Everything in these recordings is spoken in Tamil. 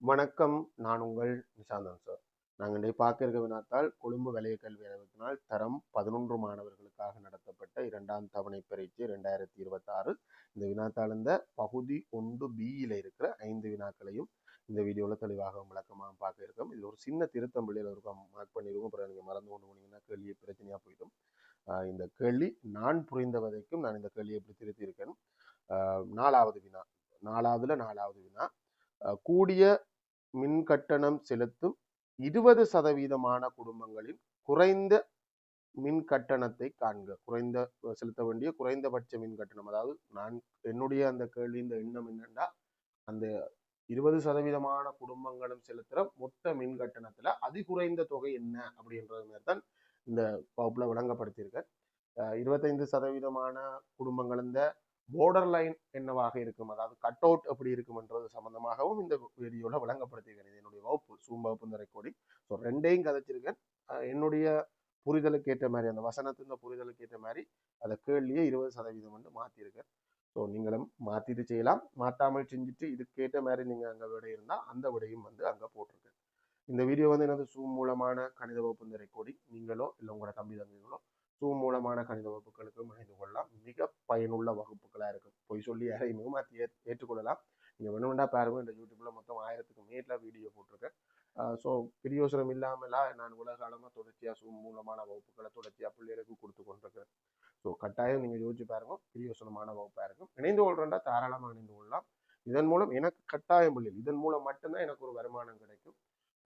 வணக்கம். நான் உங்கள் நிஷாந்தன் சார். நாங்கள் இன்றைய பார்க்க இருக்க வினாத்தால் கொழும்பு வலய கல்வி அறிவித்தினால் தரம் 11 மாணவர்களுக்காக நடத்தப்பட்ட 2ஆம் தவணை பரீட்சை 2026. இந்த வினாத்தால் இந்த பகுதி 1B இருக்கிற 5 வினாக்களையும் இந்த வீடியோவில் தெளிவாக விளக்கமாக பார்க்க இருக்கோம். இதில் ஒரு சின்ன திருத்தம் பிள்ளைகள் இருக்கும் மார்க் பண்ணிடுவோம். அப்புறம் நீங்கள் மறந்து கொண்டு போனீங்கன்னா கேள்வி பிரச்சனையாக போயிடும். இந்த கேள்வி நான் புரிந்த வரைக்கும் நான் இந்த கேள்வியை எப்படி திருத்தியிருக்கேன். 4வது வினா, 4வது வினா, கூடிய மின் கட்டணம் செலுத்தும் 20% குடும்பங்களின் குறைந்த மின் கட்டணத்தை காண்க. செலுத்த வேண்டிய குறைந்தபட்ச மின் கட்டணம். அதாவது நான் என்னுடைய அந்த கேள்வி இந்த எண்ணம் என்னன்னா, அந்த 20% குடும்பங்களும் செலுத்துற மொத்த மின் கட்டணத்துல அதி குறைந்த தொகை என்ன அப்படின்றது மாதிரி தான் இந்த வகுப்புல விளங்கப்படுத்தியிருக்கேன். 25% குடும்பங்கள் இந்த போர்டர் லைன் என்னவாக இருக்கும், அதாவது கட் அவுட் எப்படி இருக்கும்ன்றது சம்பந்தமாகவும் இந்த வீடியோல விளங்கப்படுத்தியிருக்கேன். இது என்னுடைய வகுப்பு, சூம் வகுப்பு இந்த ரெக்கார்டிங். ஸோ ரெண்டையும் கதைச்சிருக்கேன். என்னுடைய புரிதலுக்கு ஏற்ற மாதிரி, அந்த வசனத்தின் புரிதலுக்கு ஏற்ற மாதிரி அதை கேள்வியே 20% வந்து மாற்றிருக்கேன். ஸோ நீங்களும் மாற்றிட்டு செய்யலாம். மாற்றாமல் செஞ்சுட்டு இதுக்கேற்ற மாதிரி நீங்கள் அங்கே விடை இருந்தால் அந்த விடையும் வந்து அங்கே போட்டிருக்கேன். இந்த வீடியோ வந்து எனது சூம் மூலமான கணித வகுப்பு இந்த ரெக்கார்டிங் நீங்களோ இல்லை உங்களோட தம்பி தம்பிகளோ சூம் மூலமான கணித வகுப்புகளுக்கும் இணைந்து கொள்ளலாம். மிக பயனுள்ள வகுப்புகளாக இருக்கும். பொய் சொல்லி யாரையுமே மாற்றி ஏற்றுக்கொள்ளலாம். நீங்கள் வேணுமெண்டா பாருங்க, இந்த யூடியூப்ல மொத்தம் 1000க்கு மேல வீடியோ போட்டிருக்கேன். ஸோ பிரியோசனம் இல்லாமலா நான் உலக காலமாக தொடர்ச்சியாக சூம் மூலமான வகுப்புகளை தொடர்ச்சியாக பிள்ளைகளுக்கு கொடுத்து கொண்டிருக்கிறேன். ஸோ கட்டாயம் நீங்கள் யோசிச்சு பாருங்க, பிரியோசனமான வகுப்பாக இருக்கும். இணைந்து கொள்றேன்டா தாராளமாக இணைந்து கொள்ளலாம். இதன் மூலம் எனக்கு கட்டாயம் பிள்ளைகள், இதன் மூலம் மட்டும்தான் எனக்கு ஒரு வருமானம் கிடைக்கும்.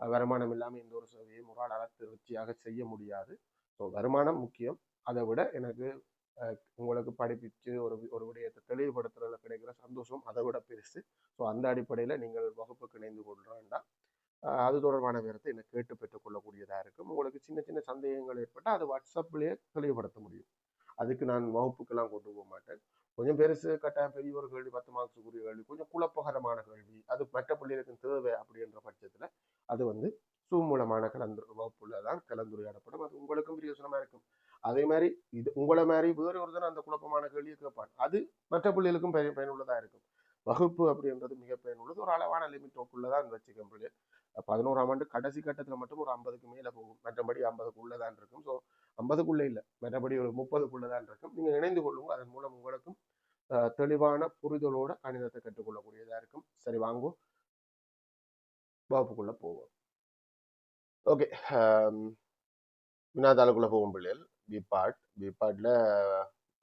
வருமானம் இல்லாமல் எந்த ஒரு சேவையும் ஒரு ஆளால் திருச்சியாக செய்ய முடியாது. ஸோ வருமானம் முக்கியம். அதை விட எனக்கு உங்களுக்கு படிப்பிச்சு ஒரு விடயத்தை தெளிவுபடுத்துறதுல கிடைக்கிற சந்தோஷம் அதை விட பெருசு. ஸோ அந்த அடிப்படையில் நீங்கள் வகுப்புக்கு இணைந்து கொள்றேன்டா அது தொடர்பான விவரத்தை என்னை கேட்டு பெற்றுக்கொள்ளக்கூடியதாக இருக்கும். உங்களுக்கு சின்ன சின்ன சந்தேகங்கள் ஏற்பட்டால் அது வாட்ஸ்அப்லேயே தெளிவுபடுத்த முடியும். அதுக்கு நான் வகுப்புக்கெல்லாம் கொண்டு போக மாட்டேன். கொஞ்சம் பெருசு கட்டாயம் பெரிய ஒரு கேள்வி, 10 மார்க்ஸுக்குரிய கேள்வி, கொஞ்சம் குழப்பகரமான கேள்வி, அது மற்ற பிள்ளைகளுக்கு தேவை அப்படின்ற பட்சத்தில் அது வந்து சூம் மூலமான வகுப்புல தான் கலந்துரையாடப்படும். அது உங்களுக்கும் பிரயோசனமா இருக்கும். அதே மாதிரி இது உங்களை மாதிரி வேறு ஒருத்தர் அந்த குழப்பமான கேள்வியை கேட்பான், அது மற்ற பிள்ளைகளுக்கும் பயனுள்ளதா இருக்கும். வகுப்பு அப்படின்றது மிக பயனுள்ளது. ஒரு அளவான லிமிட்டோக்குள்ளதான் வச்சுக்க பிள்ளைகள். 11ஆம் ஆண்டு கடைசி கட்டத்தில் மட்டும் ஒரு 50க்கு மேலே போகும். மற்றபடி 50க்குள்ளதான் இருக்கும். ஸோ 50க்குள்ளே இல்லை, மற்றபடி ஒரு 30க்குள்ளதான் இருக்கும். நீங்கள் இணைந்து கொள்ளுங்க. அதன் மூலம் உங்களுக்கும் தெளிவான புரிதலோட கணிதத்தை கற்றுக்கொள்ளக்கூடியதா இருக்கும். சரி, வாங்குவோம் வகுப்புக்குள்ள போவோம். ஓகே, வினாத்தாளுக்குள்ள போகும் பிள்ளைகள். பிபார்ட்ல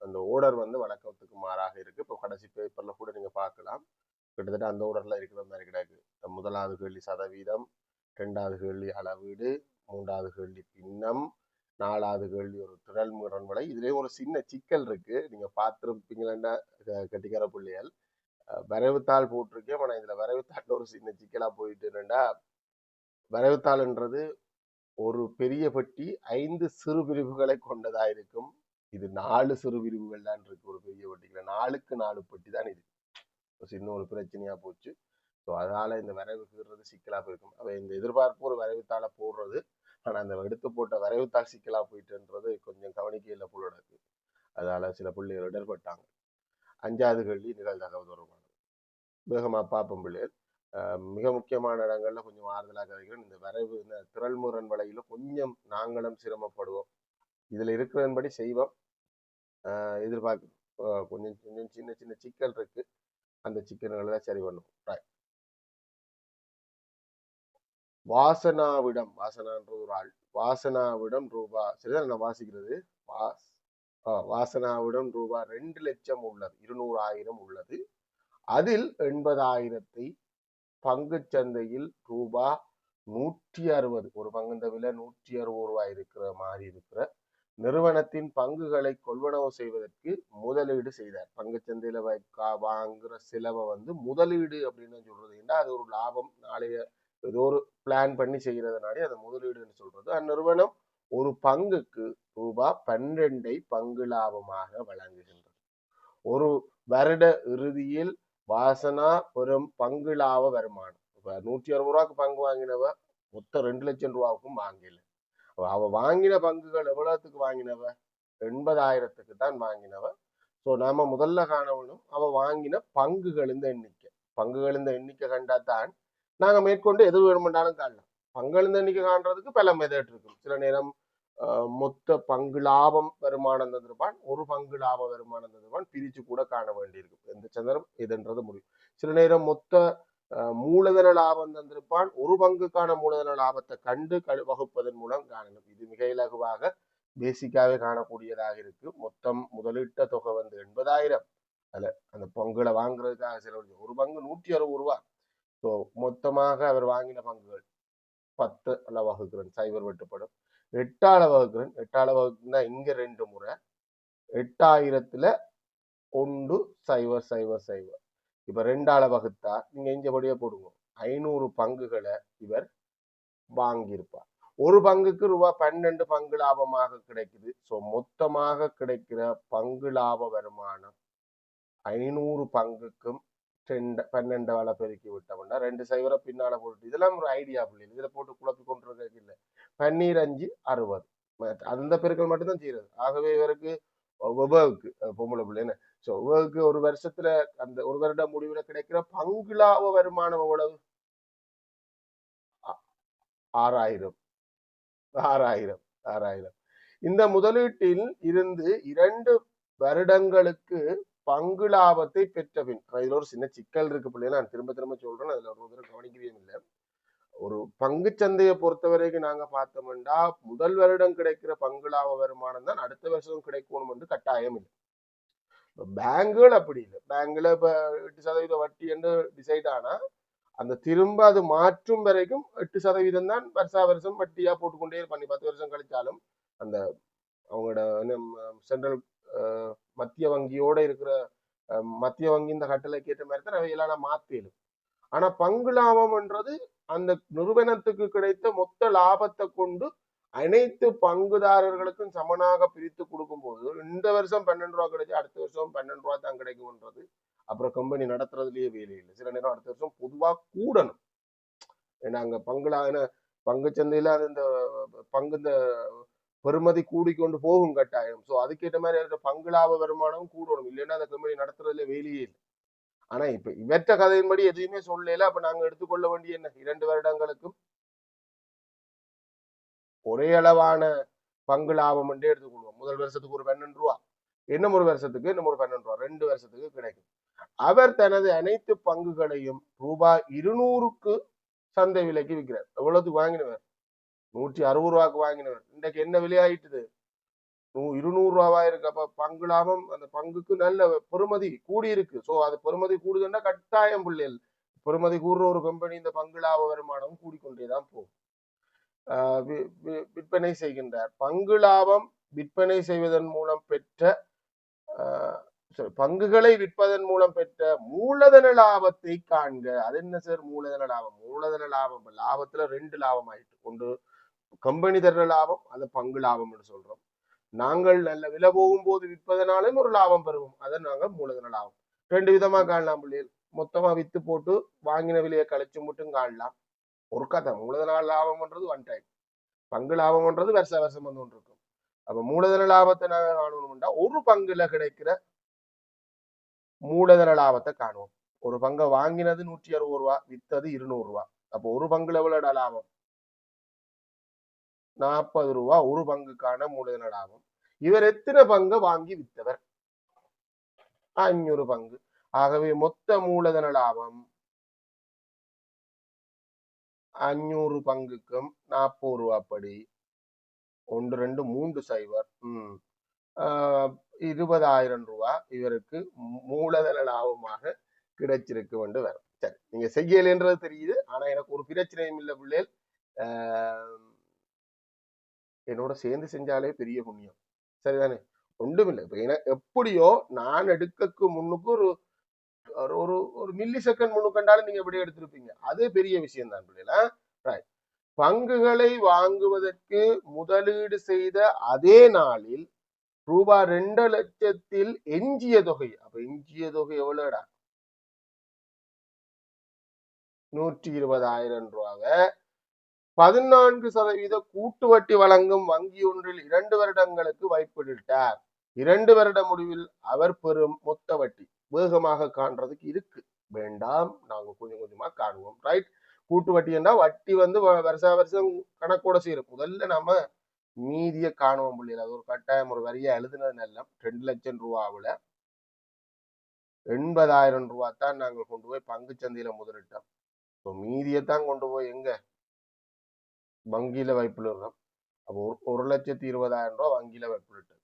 அந்த ஓர்டர் வந்து வழக்கத்துக்கு மாறாக இருக்கு. இப்போ கடைசி பேப்பர்ல கூட நீங்க பார்க்கலாம், கிட்டத்தட்ட அந்த ஓர்டர்ல இருக்கிற மாதிரி கிடையாது. முதலாவது கேள்வி சதவீதம், 2வது கேள்வி அளவீடு, 3வது கேள்வி பின்னம், 4வது கேள்வி ஒரு திரள் முரண்வலை. இதுலயும் ஒரு சின்ன சிக்கல் இருக்கு, நீங்க பார்த்துருப்பீங்களா கட்டிக்கிற பிள்ளைகள். வரைவுத்தாள் போட்டிருக்கேன், ஆனா இதுல வரைவுத்தாள் ஒரு சின்ன சிக்கலா போயிட்டு என்னண்டா, வரைவுத்தாள்ன்றது ஒரு பெரிய பெட்டி 5 சிறு பிரிவுகளை கொண்டதா இருக்கும். இது 4 சிறு பிரிவுகள் தான் இருக்கு ஒரு பெரிய பெட்டிக்குள்ள. 4க்கு 4 பெட்டி தான் இது. சின்ன ஒரு பிரச்சனையா போச்சு. ஸோ அதனால இந்த வரைவுக்குறது சிக்கலா போயிருக்கும். அவ இந்த எதிர்பார்ப்பு ஒரு வரைவுத்தாளை போடுறது, ஆனா அந்த எடுத்து போட்ட வரைவுத்தாள் சிக்கலா போயிட்டுன்றது கொஞ்சம் கவனிக்கையில போல இருக்கு. அதனால சில பிள்ளைகள் இடர்பட்டாங்க. 5வது கேள்வி நிகழ்தகவு தொடர்பானது. வேகமா பார்ப்போம் பிள்ளைகள். மிக முக்கியமான இடங்கள்ல கொஞ்சம் ஆறுதலாக இருக்கிறேன். இந்த வரைவு இந்த திரள்முரண் வலையில கொஞ்சம் நாங்களும் சிரமப்படுவோம். இதுல இருக்கிறதன்படி செய்வோம். எதிர்பார்க்க கொஞ்சம் கொஞ்சம் சின்ன சின்ன சிக்கல் இருக்கு. அந்த சிக்கல்களை தான் சரி பண்ணும். வாசனான்ற ஒரு ஆள், வாசனாவிடம் ரூபா, சரிதான் நான் வாசிக்கிறது. வாசனாவிடம் ரூபா 2 லட்சம் உள்ளது, 200,000 உள்ளது. அதில் 80,000 பங்கு சந்தையில் ரூபா 160, ஒரு பங்குந்த விலை 160 ரூபாய் இருக்கிற மாதிரி இருக்கிற நிறுவனத்தின் பங்குகளை கொள்வனவு செய்வதற்கு முதலீடு செய்தார். பங்கு சந்தையில வாங்குற செலவை வந்து முதலீடு அப்படின்னு சொல்றது. ஏன்னா அது ஒரு லாபம், நாளைய ஏதோ ஒரு பிளான் பண்ணி செய்யறதுனாலே அதை முதலீடுன்னு சொல்றது. அந்நிறுவனம் ஒரு பங்குக்கு ரூபாய் 12 பங்கு லாபமாக வழங்குகின்றது. ஒரு வருட இறுதியில் வாசனா பெறும் பங்கு லாப வருமானம், இப்ப 160 ரூபாய்க்கு பங்கு வாங்கினவ மொத்தம் 2 லட்சம் ரூபாய்க்கும் வாங்கல. அவ வாங்கின பங்குகள் எவ்வளவுக்கு வாங்கினவ, 80,000க்கு தான் வாங்கினவ. ஸோ நாம முதல்ல காணவனும் அவ வாங்கின பங்குகள் இந்த எண்ணிக்கை கண்டாத்தான் நாங்க மேற்கொண்டு எது வேணுமென்றாலும் காணலாம். பங்களிந்த எண்ணிக்கை காண்றதுக்கு பல மெதட் இருக்கும். சில நேரம் மொத்த பங்கு லாபம் வருமானம் தந்திருப்பான், ஒரு பங்கு லாப வருமானம் தந்திருப்பான், பிரிச்சு கூட காண வேண்டியிருக்கும். எந்த சந்திரம் எதுன்றது முடியும். சில நேரம் மொத்த மூலதன லாபம் தந்திருப்பான், ஒரு பங்குக்கான மூலதன லாபத்தை கண்டு வகுப்பதன் மூலம் காணணும். இது மிக இலகுவாக பேசிக்காவே காணக்கூடியதாக இருக்கு. மொத்தம் முதலீட்ட தொகை வந்து 80,000. அதுல அந்த பங்குகளை வாங்குறதுக்காக செலவழிச்சு ஒரு பங்கு 160 ரூபா. ஸோ மொத்தமாக அவர் வாங்கின பங்குகள் 10 வகுக்கிறேன், சைபர் வெட்டுப்படும். 8ஆல வகுக்கிறேன், 8ஆல வகுக்குன்னா இங்க 2 முறை 8000த்துல 1,0,0,0,0. இப்ப 2ஆல வகுத்தா நீங்க இஞ்சபடியே போடுங்க, 500 பங்குகளை இவர் வாங்கியிருப்பார். ஒரு பங்குக்கு ரூபாய் 12 பங்கு லாபமாக கிடைக்குது. ஸோ மொத்தமாக கிடைக்கிற பங்கு லாப வருமானம் 500 பங்குக்கும் 12 பெருக்கி விட்டோம்னா 2 சைவரை பின்னால போட்டு, இதெல்லாம் ஒரு ஐடியா பிள்ளைங்க, இதுல போட்டு குழப்பி கொண்டிருக்க இல்லை. 12×5 = 60, அந்த பெருக்கள் மட்டும்தான் செய்யறது. ஆகவே இவருக்கு வெபவுக்கு பொம்பளை பிள்ளைன்னு, ஸோ வெபவுக்கு ஒரு வருஷத்துல அந்த ஒரு வருட முடிவுல கிடைக்கிற பங்கு லாப வருமானம் எவ்வளவு? 6,000. 6,000. இந்த முதலீட்டில் இருந்து 2 வருடங்களுக்கு பங்கு லாபத்தை பெற்ற பின், இதுல ஒரு சின்ன சிக்கல் இருக்கு பிள்ளைங்க, நான் திரும்ப திரும்ப சொல்றேன், அதுல ஒரு கவனிக்கிறேன் இல்லை. ஒரு பங்கு சந்தையை பொறுத்த வரைக்கும் நாங்க பார்த்தோம்னா முதல் வருடம் கிடைக்கிற பங்கு லாப வருமானம் தான் அடுத்த வருஷம் கிடைக்கணும் என்று கட்டாயம் இல்லை. பேங்குகள் அப்படி இல்லை. பேங்க்ல இப்ப 8% வட்டி என்று டிசைட் ஆனா அந்த திரும்ப அது மாற்றும் வரைக்கும் 8% தான் வருஷா வருஷம் வட்டியா போட்டுக்கொண்டே பண்ணி 10 வருஷம் கழிச்சாலும் அந்த அவங்களோட சென்ட்ரல் மத்திய வங்கியோட இருக்கிற மத்திய வங்கி இந்த கட்டளைக்கு ஏற்ற மாதிரி தான் அவையெல்லாம் மாத்திடும். ஆனா பங்கு லாபம்ன்றது அந்த நிறுவனத்துக்கு கிடைத்த மொத்த லாபத்தை கொண்டு அனைத்து பங்குதாரர்களுக்கும் சமனாக பிரித்து கொடுக்கும் போது இந்த வருஷம் 12 ரூபா கிடைச்சு அடுத்த வருஷம் 12 ரூபா தான் கிடைக்கும்ன்றது அப்புறம் கம்பெனி நடத்துறதுலயே வேலை இல்லை. சில நேரம் அடுத்த வருஷம் பொதுவா கூடணும். ஏன்னா அங்க பங்கு சந்தையில அது இந்த பங்கு இந்த பெறுமதி கூடிக்கொண்டு போகும் கட்டாயம். ஸோ அதுக்கேற்ற மாதிரி அந்த பங்கு லாப வருமானம் கூடணும், இல்லைன்னா அந்த கம்பெனி நடத்துறதுல வேலையே இல்லை. ஆனா இப்ப இவற்ற கதையின்படி எதுவுமே சொல்லல. அப்ப நாங்க எடுத்துக்கொள்ள வேண்டிய என்ன, 2 வருடங்களுக்கும் ஒரே அளவான பங்கு லாபம் என்றே எடுத்துக்கொள்வோம். முதல் வருஷத்துக்கு ஒரு 12 ரூபா, இன்னும் ஒரு வருஷத்துக்கு இன்னும் ஒரு 12 ரூபா, 2 வருஷத்துக்கு கிடைக்கும். அவர் தனது அனைத்து பங்குகளையும் ரூபாய் 200க்கு சந்தை விலைக்கு விற்கிறார். எவ்வளவுக்கு வாங்கினவர்? 160 ரூபாய்க்கு வாங்கினவர். இன்றைக்கு என்ன விலையாயிட்டுது? 200 ரூபாவா இருக்கு. அப்ப பங்கு லாபம் அந்த பங்குக்கு நல்ல பெறுமதி கூடி இருக்கு. ஸோ அது பெறுமதி கூடுதுன்னா கட்டாயம் பிள்ளைகள், பெறுமதி கூடுற ஒரு கம்பெனி இந்த பங்கு லாப வருமானம் கூடிக்கொண்டேதான் போகும். விற்பனை செய்கின்றார். பங்கு லாபம் விற்பனை செய்வதன் மூலம் பெற்ற பங்குகளை விற்பதன் மூலம் பெற்ற மூலதன லாபத்தை காண்க. அது என்ன சார் மூலதன லாபம்? மூலதன லாபம் லாபத்துல 2 லாபம் ஆயிட்டு, ஒன்று கம்பெனி தர்ற லாபம், அது பங்கு லாபம் என்று சொல்றோம். நாங்கள் நல்ல விலை போகும்போது விற்பதனாலும் ஒரு லாபம் பெறுவோம், அதை நாங்கள் மூலதன லாபம். 2 விதமா காணலாம் பிள்ளைகள். மொத்தமா வித்து போட்டு வாங்கின விலையை கழிச்சு மட்டும் காணலாம். ஒரு கதை மூலதன லாபம்ன்றது ஒன் டைம், பங்கு லாபம்ன்றது வருஷ வருஷம் வந்து கொண்டு இருக்கும். அப்ப மூலதன லாபத்தை நாங்கள் காணணும்னா ஒரு பங்குல கிடைக்கிற மூலதன லாபத்தை காணுவோம். ஒரு பங்கை வாங்கினது 160 ரூபா, வித்தது 200 ரூபா. அப்போ ஒரு பங்குல எவ்வளவு லாபம்? 40 ரூபா ஒரு பங்குக்கான மூலதன லாபம். இவர் எத்தனை பங்கு வாங்கி வித்தவர்? 500 பங்கு. ஆகவே மொத்த மூலதன லாபம் 500 பங்குக்கும் 40 ரூபாப்படி 1 2 3 சைபர் 20,000 ரூபாய் இவருக்கு மூலதன லாபமாக கிடைச்சிருக்கு கொண்டு வரும். சரி, நீங்க செய்யலைன்றது தெரியுது. ஆனா எனக்கு ஒரு பிரச்சனையும் இல்லை பிள்ளைகள், என்னோட சேர்ந்து செஞ்சாலே பெரிய புண்ணியம். சரிதானே? ஒன்றுமில்லை. இப்ப எப்படியோ நான் எடுக்கக்கு முன்னுக்கு ஒரு ஒரு ஒரு மில்லி செகண்ட் முன்னுக்கண்டாலும் நீங்க எப்படி எடுத்திருப்பீங்க, அது பெரிய விஷயம் தான் பிள்ளைகளா. பங்குகளை வாங்குவதற்கு முதலீடு செய்த அதே நாளில் ரூபாய் 2,00,000 எஞ்சிய தொகை. அப்ப எஞ்சிய தொகை எவ்வளவுடா? 120,000 ரூபாவை 14% கூட்டு வட்டி வழங்கும் வங்கி ஒன்றில் 2 வருடங்களுக்கு வைப்பிட்டார். 2 வருட முடிவில் அவர் பெறும் மொத்த வட்டி வேகமாக காண்றதுக்கு இருக்கு வேண்டாம், நாங்க கொஞ்சம் கொஞ்சமா காணுவோம். ரைட், கூட்டு வட்டின்னா வட்டி வந்து வருஷா வருஷம் கணக்கோட செய்யறோம். முதல்ல நம்ம மீதியை காணுவோம் பிள்ளைகள். அது ஒரு கட்டாயம் ஒரு வரியா எழுதுனது நல்ல 2,00,000 ரூபாவுல 80,000 ரூபா தான் நாங்கள் கொண்டு போய் பங்கு சந்தையில முதலிட்டோம். இப்போ மீதியைத்தான் கொண்டு போய் எங்க வங்கியில வைப்புலிடுறோம். அப்போ 1,20,000 ரூபா வங்கியில வைப்புலிட்டோம்.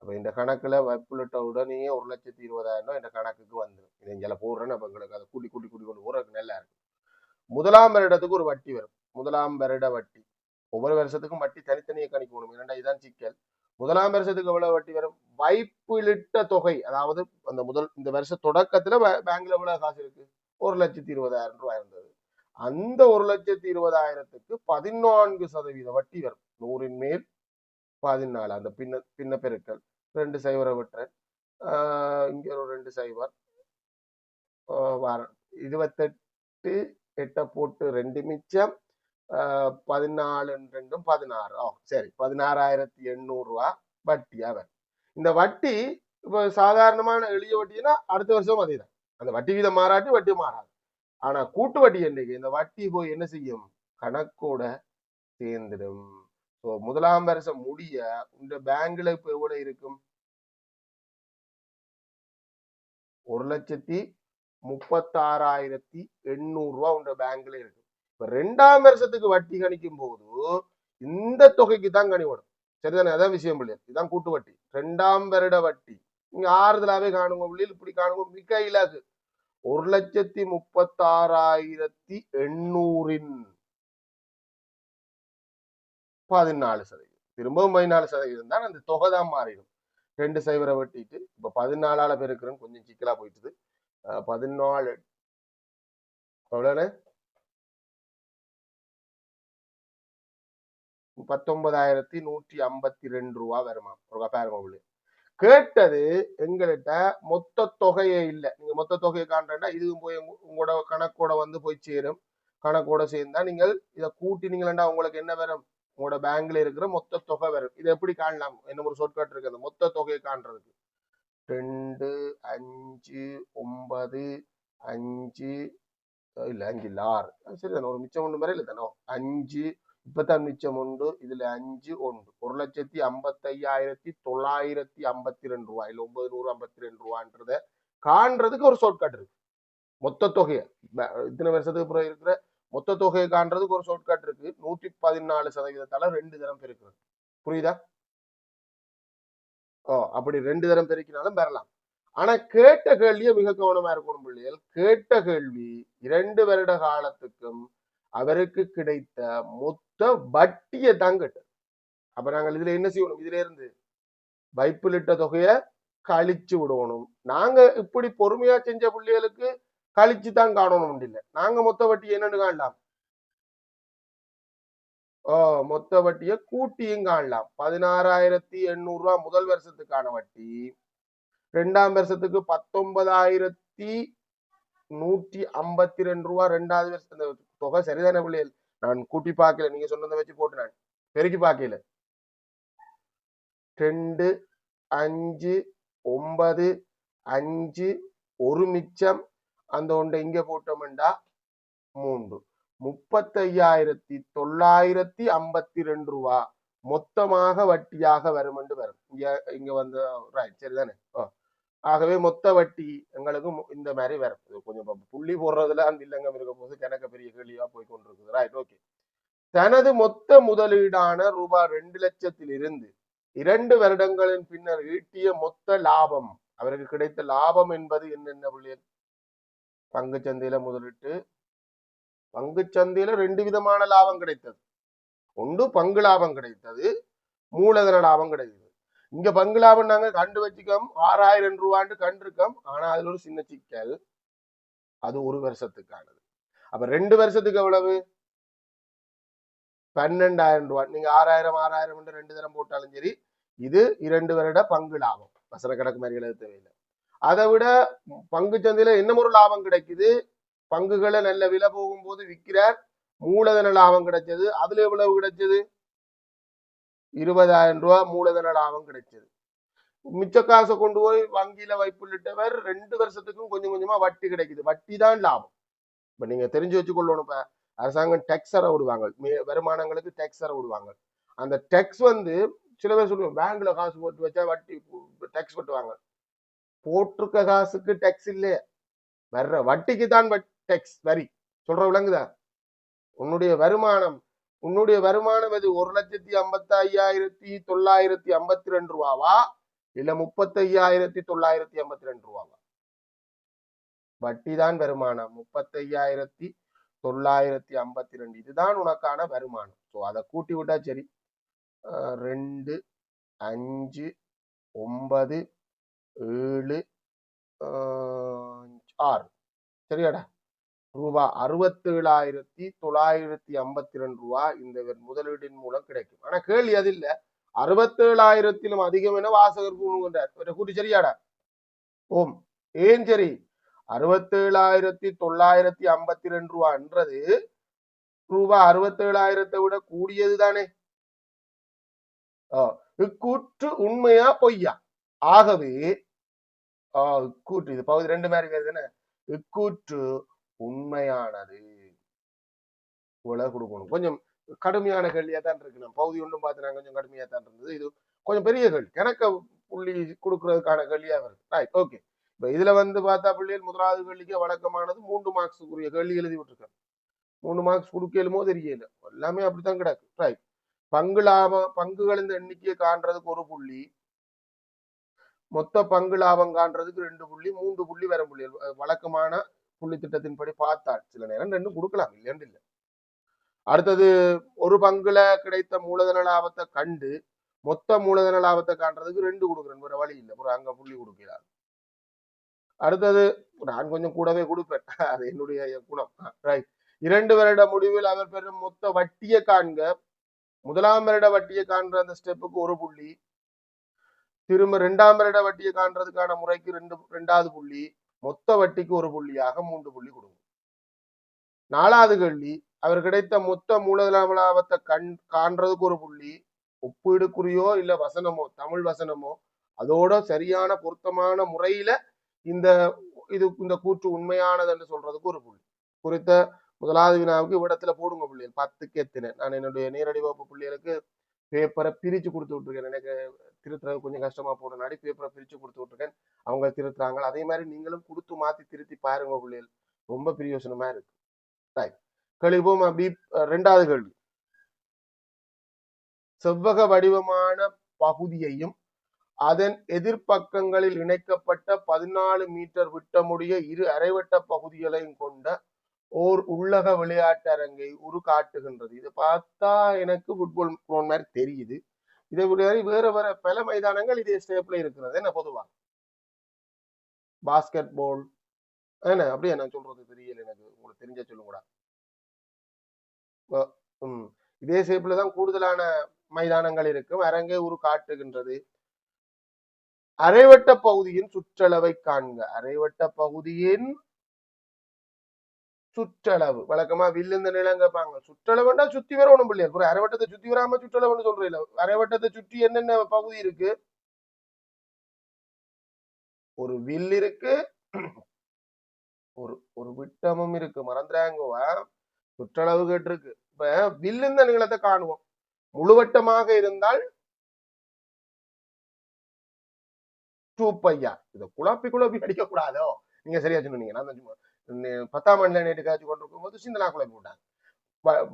அப்ப இந்த கணக்குல வைப்புலிட்ட உடனே 1,20,000 இந்த கணக்குக்கு வந்துடும். இதை இங்கே போடுறேன்னு அப்ப எங்களுக்கு அதை கூட்டி கூட்டி கூட்டி கொண்டு போறதுக்கு நல்லா இருக்கும். முதலாம் வருடத்துக்கு ஒரு வட்டி வரும். முதலாம் வருட வட்டி ஒவ்வொரு வருஷத்துக்கும் வட்டி தனித்தனியே கணிக்கணும். ஏன்னா இதுதான் சிக்கல். முதலாம் வருஷத்துக்கு எவ்வளவு வட்டி வரும்? வைப்பிலிட்ட தொகை, அதாவது அந்த இந்த வருஷ தொடக்கத்துல பேங்க்ல எவ்வளவு காசு இருக்கு? 1,20,000 ரூபாய் இருந்தது. அந்த 1,20,000த்துக்கு 14% வட்டி வரும். 100 மேல் 14. அந்த பின்ன பெருக்கல் 2 சைவரை விட்டுறேன். இங்க ஒரு 2 சைவர் 28 8 போட்டு 2 மிச்சம் 14 2 16. சரி 16,800 ரூபா வட்டியா வரும். இந்த வட்டி இப்ப சாதாரணமான எளிய வட்டினா அடுத்த வருஷம் அதேதான். அந்த வட்டி வீதம் மாறாட்டி வட்டி மாறாது. ஆனா கூட்டு வட்டி என்னைக்கு இந்த வட்டி போய் என்ன செய்யும்? கணக்கோட சேர்ந்துடும். முதலாம் வருஷம் முடிய இந்த பேங்க்ல இப்ப எவ்வளவு இருக்கும்? 1,36,800 ரூபா உங்க பேங்க்ல இருக்கு. இப்ப 2ஆம் வருஷத்துக்கு வட்டி கணிக்கும் போது இந்த தொகைக்கு தான் கணிவிடும். சரிதானே? அதான் விஷயம் பிள்ளை. இதுதான் கூட்டு வட்டி. 2ஆம் வருட வட்டி நீங்க ஆறுதலாவே காணுங்க பிள்ளைகள். இப்படி காணுங்க. மிக இலகு 1,36,800 14%. திரும்பவும் 14% தான் அந்த தொகை தான் மாறிடும். 2 சைவரை வெட்டிட்டு இப்ப 14ஆல பெருக்கிறோம். கொஞ்சம் சிக்கலா போயிட்டுது. 14 எவ்வளவு? 19,152 ரூபா வருமா? ஒரு பாருங்க. கேட்டது எங்கள்கிட்ட மொத்த தொகையே இல்லை. நீங்க மொத்த தொகையை காண்றா இதுவும் போய் உங்களோட கணக்கோட வந்து போய் சேரும். கணக்கோட சேர்ந்தா நீங்கள் இதை கூட்டினீங்களா உங்களுக்கு என்ன வரும்? உங்களோட பேங்க்ல இருக்கிற மொத்த தொகை வரும். இதை எப்படி காணலாம்? என்ன ஒரு ஷார்ட்கட் இருக்கு அந்த மொத்த தொகையை காண்றதுக்கு. 2 5 9 5 இல்ல 5 இல்ல 6. சரிதானே? ஒரு மிச்சம் ஒன்று வரையில தானோ 5 இப்பதான் மிச்சம் உண்டு. இதுல 5 உண்டு. 1,55,952 ரூபாய் இல்ல 952 ரூபான்றத காண்றதுக்கு ஒரு ஷார்ட்கட் இருக்கு. மொத்த தொகையை இத்தனை வருஷத்துக்கு பிறகு இருக்கிற மொத்த தொகையை காண்றதுக்கு ஒரு ஷார்ட்கட் இருக்கு. 114% 2 தரம் பெருக்கிறது. புரியுதா? அப்படி 2 தரம் பெருக்கினாலும் பெறலாம். ஆனா கேட்ட கேள்வியை மிக கவனமா இருக்கணும் பிள்ளைகள். கேட்ட கேள்வி 2 வருட காலத்துக்கும் அவருக்கு கிடைத்த மொத்த வட்டியை தான் கேட்டது. அப்ப நாங்கள் இதுல என்ன செய்யணும்? இதுல இருந்து வைப்பிலிட்ட தொகையை கழிச்சு விடணும். நாங்க இப்படி பொறுமையா செஞ்ச பிள்ளைகளுக்கு கழிச்சு தான் காணணும் இல்லை. நாங்க மொத்த வட்டி என்னன்னு காணலாம்? மொத்த வட்டியை கூட்டியும் காணலாம். 16,800 ரூபாய் முதல் வருஷத்துக்கான வட்டி, 2ஆம் வருஷத்துக்கு 19,152 ரூபாய் 2வது வருஷத்துல தொகை. சரிதானே பிள்ளைகள்? நான் கூட்டி பார்க்கல, நீங்க சொன்னதை வச்சு போட்டு நான் பெருக்கி பார்க்கல. 2 5 9 5 ஒரு மிச்சம் அந்த ஒன்றை இங்க போட்டோம்டா 3 35,952 ரூபா மொத்தமாக வட்டியாக வரும் என்று வரும். இங்க வந்து ரைட். சரிதானே? ஆகவே மொத்த வட்டி எங்களுக்கு இந்த மாதிரி வரும். கொஞ்சம் புள்ளி போடுறதுல அந்த இல்லங்கம் இருக்க போது கணக்க பெரிய கேள்வியா போய் கொண்டிருக்குது. Right, okay. தனது மொத்த முதலீடான ரூபாய் 2,00,000 இருந்து 2 வருடங்களின் பின்னர் ஈட்டிய மொத்த லாபம், அவருக்கு கிடைத்த லாபம் என்பது என்னென்ன பிள்ளைகள்? பங்கு சந்தையில முதலிட்டு பங்கு சந்தையில 2 விதமான லாபம் கிடைத்தது. ஒன்று பங்கு லாபம் கிடைத்தது, மூலதன லாபம் கிடைத்தது. இங்க பங்கு லாபம் நாங்க கண்டு வச்சுக்கோம் 6,000 ரூபான்னு கண்டிருக்கோம். ஆனா அதுல ஒரு சின்ன சிக்கல், அது ஒரு வருஷத்துக்கானது. அப்ப 2 வருஷத்துக்கு எவ்வளவு? 12,000 ரூபாய். நீங்க 6,000 6,000 2 தரம் போட்டாலும் சரி, இது 2 வருட பங்கு லாபம். வசன கணக்கு மாதிரி எழுத தேவையில்லை. அதை விட பங்கு சந்தையில என்ன ஒரு லாபம் கிடைக்குது? பங்குகளை நல்ல விலை போகும்போது விற்கிறார், மூலதன லாபம் கிடைச்சது. அதுல எவ்வளவு கிடைச்சது? 20,000 ரூபாய் மூலதன லாபம் கிடைச்சது. மிச்ச காசை கொண்டு போய் வங்கியில வைப்புள்ளிட்டவர் 2 வருஷத்துக்கும் கொஞ்சம் கொஞ்சமா வட்டி கிடைக்குது. வட்டி தான் லாபம். இப்ப நீங்க தெரிஞ்சு வச்சுக்கொள்ளணும். இப்ப அரசாங்கம் டேக்ஸ் அற விடுவாங்க, வருமானங்களுக்கு டேக்ஸ் அற விடுவாங்க. அந்த டேக்ஸ் வந்து சில பேர் சொல்லுவாங்க பேங்க்ல காசு போட்டு வச்சா வட்டி டேக்ஸ் கட்டுவாங்க. போட்டிருக்க காசுக்கு டேக்ஸ் இல்லையே, வர்ற வட்டிக்கு தான் டேக்ஸ் வரி. சொல்ற விளங்குதா? உன்னுடைய வருமானம் அது 1,55,952 ரூபாவா இல்ல 35,952 ரூபாவா? வட்டி தான் வருமானம். 35,952 இதுதான் உனக்கான வருமானம். ஸோ அதை கூட்டி விட்டா சரி. 2, 5, 9, 7, 6 சரியாடா? ரூபாய் 67,952 ரூபாய் இந்த முதலீட்டின் மூலம் கிடைக்கும். ஆனா கேள்வி அது இல்ல, 67,000 அதிகம் என வாசகர் கூட்டி சரியாடா? ஓம் ஏன் சரி? 67,952 ரூபான்றது ரூபாய் 67,000 விட கூடியது தானே. இக்கூற்று உண்மையா பொய்யா? ஆகவே இக்கூற்று இது பகுதி 2 மாதிரி வருதுன்னு, இக்கூற்று உண்மையானது. இவ்வளவு கொடுக்கணும். கொஞ்சம் கடுமையான கேள்வியா தான் இருக்கு. நம்ம பகுதி ஒன்றும் பார்த்து நான் கொஞ்சம் கடுமையா தான் இருந்தது. இது கொஞ்சம் பெரிய கேள்வி, கணக்க புள்ளி கொடுக்கறதுக்கான கேள்வியா வருது. Right, okay. இப்ப இதுல வந்து பார்த்தா பிள்ளைகள் முதலாவது கேள்விக்கு வழக்கமானது 3 மார்க்ஸுக்குரிய கேள்வி எழுதி விட்டுருக்கேன். 3 மார்க்ஸ் கொடுக்கலுமோ தெரியல, எல்லாமே அப்படித்தான் கிடக்கு. ரைட், பங்குகளின் எண்ணிக்கையை காண்றதுக்கு 1 புள்ளி, மொத்த பங்கு லாபம் காண்றதுக்கு 2 புள்ளி, 3 புள்ளி வர புள்ளி. வழக்கமான புள்ளி திட்டத்தின்படி பார்த்தால் சில நேரம் 2 கொடுக்கலாம், இல்லைன்னு இல்லை. அடுத்தது ஒரு பங்குல கிடைத்த மூலதன லாபத்தை கண்டு மொத்த மூலதன லாபத்தை காண்றதுக்கு 2 கொடுக்குறேன், வேற வழி இல்லை, அங்க புள்ளி கொடுக்கிறார். அடுத்தது நான் கொஞ்சம் கூடவே கொடுப்பேன், அது என்னுடைய குணம். ரைட், 2 வருட முடிவில் அவர் பெறும் மொத்த வட்டியை காண்க. முதலாம் வருட வட்டியை காண்ற அந்த ஸ்டெப்புக்கு 1 புள்ளி, திரும்ப 2ஆம் வருட வட்டியை காண்றதுக்கான முறைக்கு 2வது புள்ளி, மொத்த வட்டிக்கு 1 புள்ளியாக 3 புள்ளி கொடுக்கும். 4வது கேள்வி, அவர் கிடைத்த மொத்த மூலதன லாபத்தை காண்றதுக்கு 1 புள்ளி, ஒப்பீடுக்குறியோ இல்ல வசனமோ, தமிழ் வசனமோ அதோட சரியான பொருத்தமான முறையில இந்த கூற்று உண்மையானது என்று சொல்றதுக்கு 1 புள்ளி. குறித்த முதலாவது வினாவுக்கு இவ்விடத்துல போடுங்க பிள்ளைகள். 10க்கு எத்தனை? நான் என்னுடைய நேரடி வகுப்பு பிள்ளைகளுக்கு பேப்பரை பிரிச்சு கொடுத்து விட்டுருக்கேன். எனக்கு திருத்துறது கொஞ்சம் கஷ்டமா போடுறனாடி பேப்பரை பிரிச்சு கொடுத்து விட்டுருக்கேன். அவங்க திருத்துறாங்க. அதே மாதிரி நீங்களும் கொடுத்து மாத்தி திருத்தி பாருங்க பிள்ளைகள், ரொம்ப பிரயோசனமா இருக்கு. கழிப்போம். 2வது கேள்வி, செவ்வக வடிவமான பகுதியையும் அதன் எதிர்பக்கங்களில் இணைக்கப்பட்ட 14 மீட்டர் விட்டமுடைய 2 அரைவட்ட பகுதிகளையும் கொண்ட ஓர் உள்ளக விளையாட்டரங்கை காட்டுகின்றது. இதை பார்த்தா எனக்கு ஃபுட்பால் கிரவுண்ட் மாதிரி தெரியுது. இதை விட வேற வேற பல மைதானங்கள் இதே ஸ்டேப்ல இருக்கிறது. என்ன பொதுவா பாஸ்கெட் பால் என்ன அப்படியே நான் சொல்றது தெரியல, எனக்கு உங்களுக்கு தெரிஞ்ச சொல்லுங்கடா. இதே ஷேப்ல தான் கூடுதலான மைதானங்கள் இருக்கும். அரங்கை காட்டுகின்றது. அரைவட்ட பகுதியின் சுற்றளவை காண்க. அரைவட்ட பகுதியின் சுற்றளவு வழக்கமா வில்லுந்த நிலம் கேட்பாங்க. சுற்றளவுண்டா சுத்தி வரணும் பிள்ளையா. ஒரு அரைவட்டத்தை சுத்தி வராம சுற்றளவுன்னு சொல்றீங்க. அரைவட்டத்தை சுற்றி என்னென்ன பகுதி இருக்கு? ஒரு வில் இருக்கு, ஒரு விட்டமும் இருக்கு. மறந்துறாங்கவா? சுற்றளவு கேட்டிருக்கு. இப்ப வில்லுந்த நீளத்தை காணுவோம். முழுவட்டமாக இருந்தால் 2πr. இதை குழப்பி அடிக்க கூடாதோ. நீங்க சரியா சொன்னீங்க. நான் சும்மா 10ஆம் ஆண்டுல நேற்று காட்சி கொண்டிருக்கும் போது சிந்தனா குழப்பி விட்டாங்க.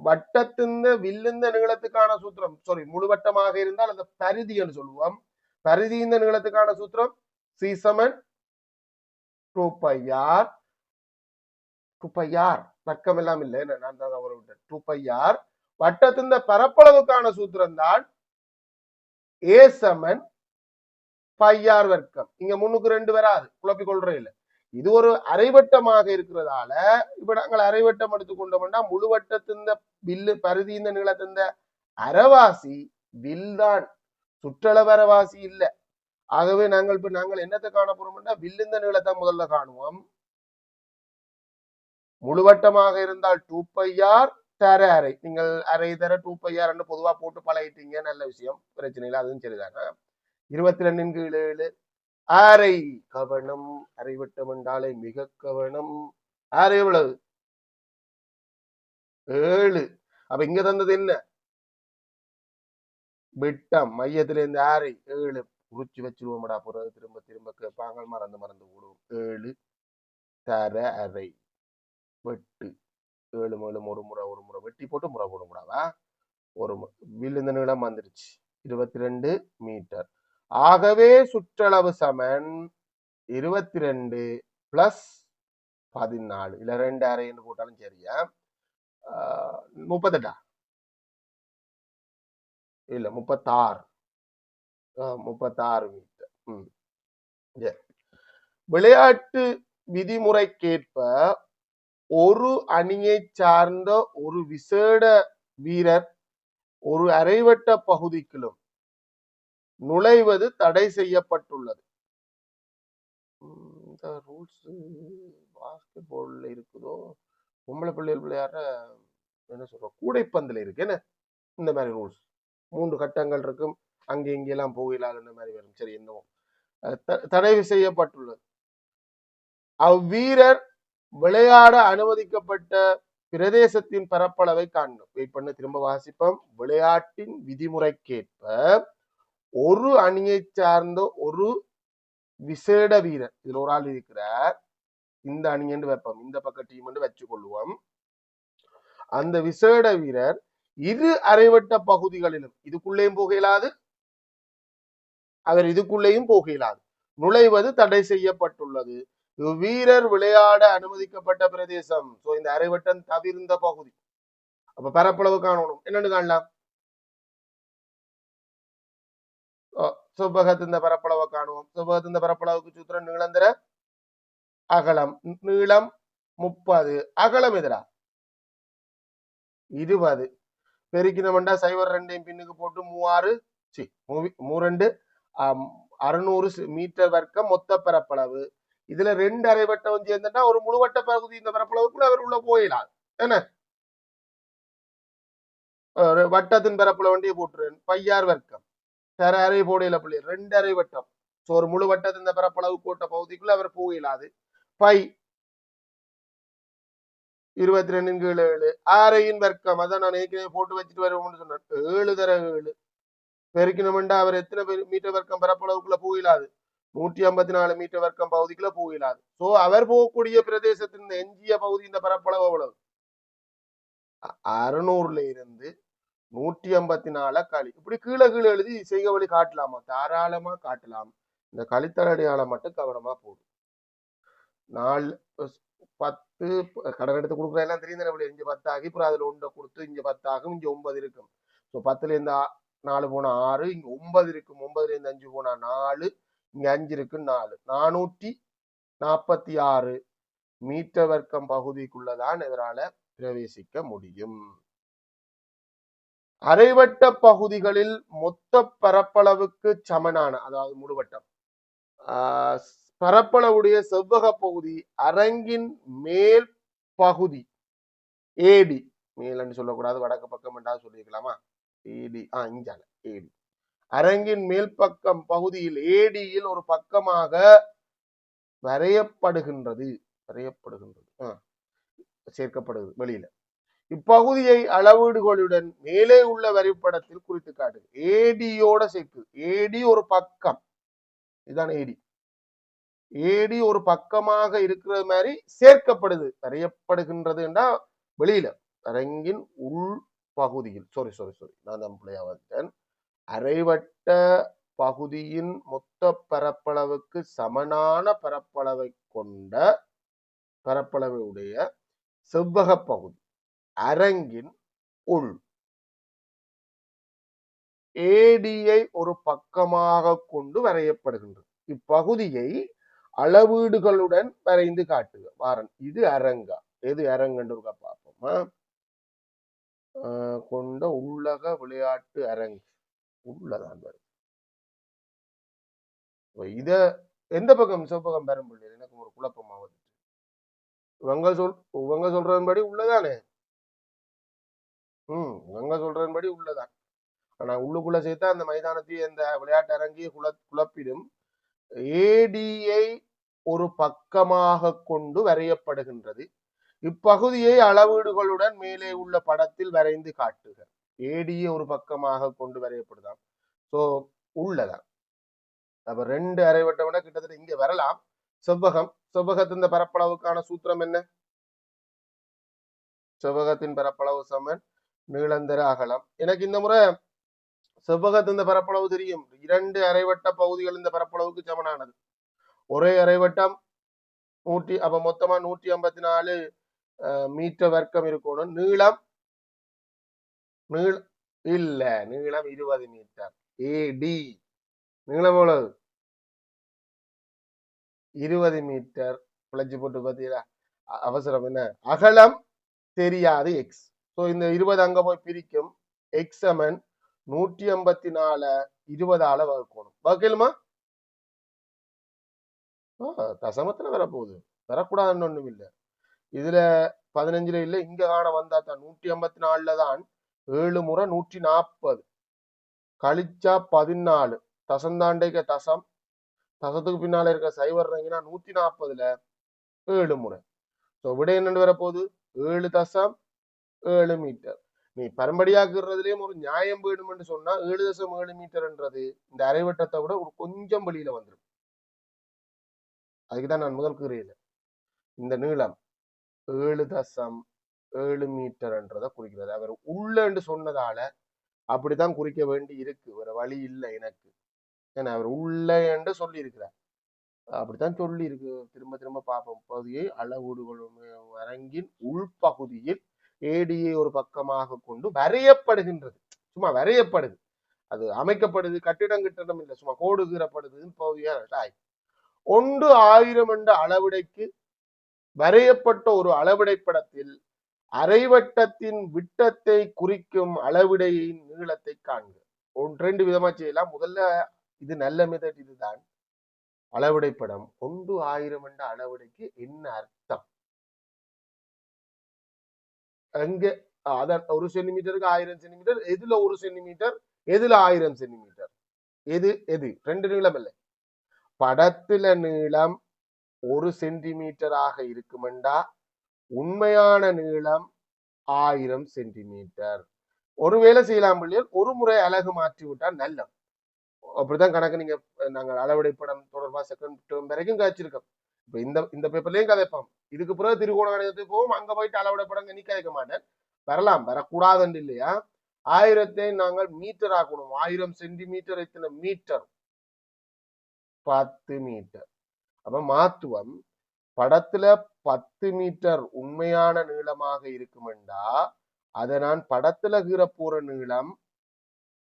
வட்டத்தின் வில்லுந்த நீளத்துக்கான சூத்திரம், சாரி, முழுவட்டமாக இருந்தால் அந்த பரிதி என்று சொல்லுவோம். பரிதி இந்த நீளத்துக்கான சூத்திரம் C = 2πr. 2πr வர்க்கம் எல்லாம் இல்லை, நான் தான் அவரை விட்டேன். 2πr. வட்டத்தின் பரப்பளவுக்கான சூத்திரம் தான் A = πr வர்க்கம். இங்க 3க்கு 2 வராது, குழப்பிக் கொள்றே இல்லை. இது ஒரு அரைவட்டமாக இருக்கிறதால இப்ப நாங்கள் அரைவட்டம் எடுத்துக்கொண்டோம்னா முழுவட்டத்தின் வில்லு பரிதி இந்த நீளத்தின் அரைவாசி வில் தான், சுற்றளவு அரைவாசி இல்லை. ஆகவே நாங்கள் என்னத்தை காண போறோம்னா வில்லுந்த நீளத்தை முதல்ல காணுவோம். முழுவட்டமாக இருந்தால் 2πr, தர அரை. நீங்கள் அரை தர 2πr என்று பொதுவா போட்டு பழகிட்டீங்க, நல்ல விஷயம், பிரச்சனை இல்லை, அதுவும் சரிதாங்க. 22/7 அரை. கவனம், அரைவட்டம் என்றாலே மிக கவனம். அரை எவ்வளவு? 7. அப்ப இங்க தந்தது என்ன? விட்டம். மையத்துல இருந்து 6 7 குறிச்சு வச்சிருவோம்டா. பிறகு திரும்ப திரும்ப கேட்பாங்க, மறந்து மறந்து விடுவோம். 7 தர அரை வெட்டு. 7 மேலும் ஒரு முறை வெட்டி போட்டு முறை போட கூடாதா? ஒரு விழுந்த நீளம் வந்துருச்சு 22 மீட்டர். ஆகவே சுற்றளவு சமன் 22 பிளஸ் 14. இல்ல 2 அரைன்னு போட்டாலும் சரியா. 38 இல்ல 36. 36 மீட்டர். விளையாட்டு விதிமுறைக்கேற்ப ஒரு அணியை சார்ந்த ஒரு விசேட வீரர் ஒரு அரைவட்ட பகுதிக்குள்ளும் நுழைவது தடை செய்யப்பட்டுள்ளது. இந்த ரூல்ஸ் பாஸ்கெட் பால்ல இருக்குதோ, பொம்பளை பிள்ளைகள் விளையாடுற என்ன சொல்றோம், கூடைப்பந்துல இருக்கு என்ன இந்த மாதிரி ரூல்ஸ். 3 கட்டங்கள் இருக்கும், அங்கே இங்கெல்லாம் போகலாது இந்த மாதிரி வரும். சரி, என்னவோ தடை செய்யப்பட்டுள்ளது. அவ்வீரர் விளையாட அனுமதிக்கப்பட்ட பிரதேசத்தின் பரப்பளவை காண்போம். வெயிட் பண்ண திரும்ப வாசிப்போம். விளையாட்டின் விதிமுறைக்கேற்ப ஒரு அணியை சார்ந்த ஒரு விசேட வீரர், இதுல ஒரு ஆள் இருக்கிறார், இந்த அணி என்று வைப்போம், இந்த பக்க டீம் என்று வச்சுக் கொள்வோம். அந்த விசேட வீரர் இரு அரைவட்ட பகுதிகளிலும், இதுக்குள்ளேயும் போக இயலாது, அவர் இதுக்குள்ளேயும் போக இயலாது, நுழைவது தடை செய்யப்பட்டுள்ளது. வீரர் விளையாட அனுமதிக்கப்பட்ட பிரதேசம். சோ இந்த அரைவட்டம் தவிர்ந்த பகுதி. அப்ப பரப்பளவு காணணும். என்னன்னு காணலாம்? செவ்வகத்தின் பரப்பளவை காணுவோம். செவ்வகத்தின் பரப்பளவுக்கு சூத்திரம் நீளந்திர அகலம். நீளம் 30, அகலம் எதிரா 20. பெருக்கினோம்டா 0 பின்னுக்கு போட்டு 3 600 மீட்டர் வர்க்கம் மொத்த பரப்பளவு. இதுல 2 அரைவட்டம் சேர்ந்துட்டா ஒரு முழுவட்ட பகுதி இந்த பரப்பளவுக்குள்ள அவர் உள்ள போயிடாது. என்ன வட்டத்தின் பரப்பளவு வண்டியை போட்டுருவேன், பையார் வர்க்கம் அரை போடையில பிள்ளை 2 அரைவட்டம். ஒரு முழு வட்டத்தின் பரப்பளவு போட்ட பகுதிக்குள்ள அவர் போயிடாது. பை 22 கீழே 7 ஆரையின் வர்க்கம். அதான் நான் ஏற்கனவே போட்டு வச்சுட்டு வருவோம்னு சொன்னேன். 7 தர 7 பெருக்கினோம்டா அவர் எத்தனை மீட்டர் வர்க்கம் பரப்பளவுக்குள்ள போயிடாது? 154 மீட்டர் வர்க்கம் பகுதிக்குள்ள போயிடாது. சோ அவர் போகக்கூடிய பிரதேசத்தின் எஞ்சிய பகுதி இந்த பரப்பளவு எவ்வளவு? 600ல இருந்து 154 களி. இப்படி கீழே கீழே எழுதி செய்க வழி காட்டலாமா? தாராளமா காட்டலாம். இந்த கழித்தல் அடையாளம் மட்டும் கவனமா போடும். 4 10 கடன் எடுத்து கொடுக்குற எல்லாம் தெரியும். இங்க 10 ஆகி அப்புறம் அதுல 1 கொடுத்து இங்க 10 ஆகும், இங்க 9 இருக்கும். ஸோ 10ல இருந்து 4 போனா 6, இங்க 9 இருக்கும். 9ல இருந்து 5 போனா 4, இங்க 5 இருக்கு 4. 446 மீட்டர் வர்க்கம் பகுதிக்குள்ளதான் இதனால பிரவேசிக்க முடியும். அரைவட்ட பகுதிகளில் மொத்த பரப்பளவுக்கு சமனான, அதாவது முழுவட்டம் பரப்பளவுடைய செவ்வக பகுதி அரங்கின் மேல் பகுதி ஏடி, மேல் சொல்லக்கூடாது, வடக்கு பக்கம் என்றாவது சொல்லியிருக்கலாமா? ஏடி இஞ்சால ஏடி. அரங்கின் மேல் பக்கம் பகுதியில் ஏடியில் ஒரு பக்கமாக வரையப்படுகின்றது சேர்க்கப்படுகிறது வெளியில. இப்பகுதியை அளவீடுகளுடன் மேலே உள்ள வரைபடத்தில் குறித்து காட்டு. ஏடியோட சேர்க்கு. ஏடி ஒரு பக்கம், இதுதான் ஏடி. ஏடி ஒரு பக்கமாக இருக்கிற மாதிரி சேர்க்கப்படுது, வரையப்படுகின்றதுன்னா வெளியில அரங்கின் உள் பகுதியில். சாரி நான் தான் பிள்ளையா வந்தேன். அரைவட்ட பகுதியின் மொத்த பரப்பளவுக்கு சமனான பரப்பளவை கொண்ட பரப்பளவை உடைய செவ்வக பகுதி அரங்கின் உள் ஏடியை ஒரு பக்கமாக கொண்டு வரையப்படுகின்றது. இப்பகுதியை அளவீடுகளுடன் வரைந்து காட்டுக. வாரன் இது அரங்கா, எது அரங்கன்னு பார்ப்போமா? கொண்ட உள்ளக விளையாட்டு அரங்கு உள்ளதான். இத எந்த பக்கம் செவ்வகம் பெறும்? எனக்கு ஒரு குழப்பமா வந்துச்சு. இவங்க சொல்றதன்படி உள்ளதானே. இவங்க சொல்றதன்படி உள்ளதான். ஆனா உள்ளுக்குள்ள சேர்த்தா அந்த மைதானத்தையும் இந்த விளையாட்டு அரங்கியை குழப்பிடும். ஏடியை ஒரு பக்கமாக கொண்டு வரையப்படுகின்றது. இப்பகுதியை அளவீடுகளுடன் மேலே உள்ள படத்தில் வரைந்து காட்டுக. ஏடியை ஒரு பக்கமாக கொண்டு வரையப்படுதான். சோ உள்ளதான். அப்ப 2 அரைவட்டம் விட கிட்டத்தட்ட இங்க வரலாம். செவ்வகத்தின் பரப்பளவுக்கான சூத்திரம் என்ன? செவ்வகத்தின் பரப்பளவு சமன் நீளந்தர அகலம். எனக்கு இந்த முறை செவ்வகத்தின் பரப்பளவு தெரியும். 2 அரைவட்ட பகுதிகள் இந்த பரப்பளவுக்கு சமனானது. ஒரே அரைவட்டம் அப்ப மொத்தமா 154 மீட்டர் வர்க்கம் இருக்கணும். நீளம் இல்ல, நீளம் 20 மீட்டர். ஏடி நீளம் எவ்வளவு? 20 மீட்டர். பிழைச்சு போட்டு பாத்தீங்களா? அவசரம் என்ன? அகலம் தெரியாது எக்ஸ். ஸோ இந்த 20 அங்க போய் பிரிக்கும். எக்ஸ் சமன் 154 20ஆல வகுக்கணும். வகுக்கலுமா? தசமத்துல வரப்போகுது. வரக்கூடாதுன்னு ஒண்ணும் இல்லை. இதுல 15ல இல்ல, இங்க காண வந்தா தான் 154 தான் 7 முறை 140 கழிச்சா 14 தசந்தாண்டைக்க தசம், தசத்துக்கு பின்னால இருக்க சைவர் இறங்கினா 140ல 7 முறை. ஸோ விட என்னன்னு வரப்போகுது? 7.7 மீட்டர். நீ பரம்படியாக்குறதுலயும் ஒரு நியாயம் வேணும்னு சொன்னா 7.7 மீட்டர்ன்றது இந்த அரைவட்டத்தை விட ஒரு கொஞ்சம் வெளியில வந்துடும். அதுக்குதான் நான் முதல் கூறியல இந்த நீளம் 7.7 மீட்டர்ன்றதை குறிக்கிறது. அவர் உள்ளன்னு சொன்னதால அப்படித்தான் குறிக்க வேண்டி இருக்கு. ஒரு வழி இல்லை எனக்கு. ஏன்னா அவர் உள்ள என்று சொல்லி இருக்கிறார். அப்படித்தான் சொல்லி இருக்கு. திரும்ப திரும்ப பார்ப்போம். பகுதியை அளவீடுகளும் அரங்கின் உள்பகுதியில் ஏடியை ஒரு பக்கமாக கொண்டு வரையப்படுகின்றது. சும்மா வரையப்படுது, அது அமைக்கப்படுது. கட்டிடம் இல்லை, சும்மா கோடு கீறப்படுது. பகுதியா 1,1000 என்ற அளவிடைக்கு வரையப்பட்ட ஒரு அளவிடை படத்தில் அரைவட்டத்தின் விட்டத்தை குறிக்கும் அளவிடையின் நீளத்தை காண்க. 2 விதமா செய்யலாம். முதல்ல இது நல்ல மெத்தட். இதுதான் அளவிடை படம். 1,1000 என்ற அளவிடைக்கு என்ன அர்த்தம்? அங்க அதான் 1 சென்டிமீட்டருக்கு 1000 சென்டிமீட்டர். எதுல 1 சென்டிமீட்டர், எதுல 1000 சென்டிமீட்டர்? எது 2 நீளம் இல்லை. படத்துல நீளம் 1 சென்டிமீட்டராக இருக்குமெண்டா உண்மையான நீளம் 1000 சென்டிமீட்டர். ஒருவேளை செய்யலாம் பிள்ளைகள், ஒரு முறை அலகு மாற்றி விட்டால் நல்லது. அப்படிதான் கணக்கு. நீங்க நாங்கள் அளவிடை படம் தொடர்பா செகண்ட் டேர்ம் வரைக்கும் காய்ச்சிருக்கோம். இப்ப இந்த பேப்பர்லயும் கதைப்போம். இதுக்கு பிறகு திருகோணத்துக்கு போவோம். அங்க போயிட்டு அளவிடை படம் நீ கதைக்க மாட்டேன். வரலாம், வரக்கூடாதுன்னு இல்லையா? 1000 நாங்கள் மீட்டர் ஆக்கணும். 1000 சென்டிமீட்டர் எத்தனை மீட்டர்? 10 மீட்டர். அப்ப மாத்துவம். படத்துல 10 மீட்டர் உண்மையான நீளமாக இருக்குமெண்டா அதை நான் படத்துல கீற போற நீளம்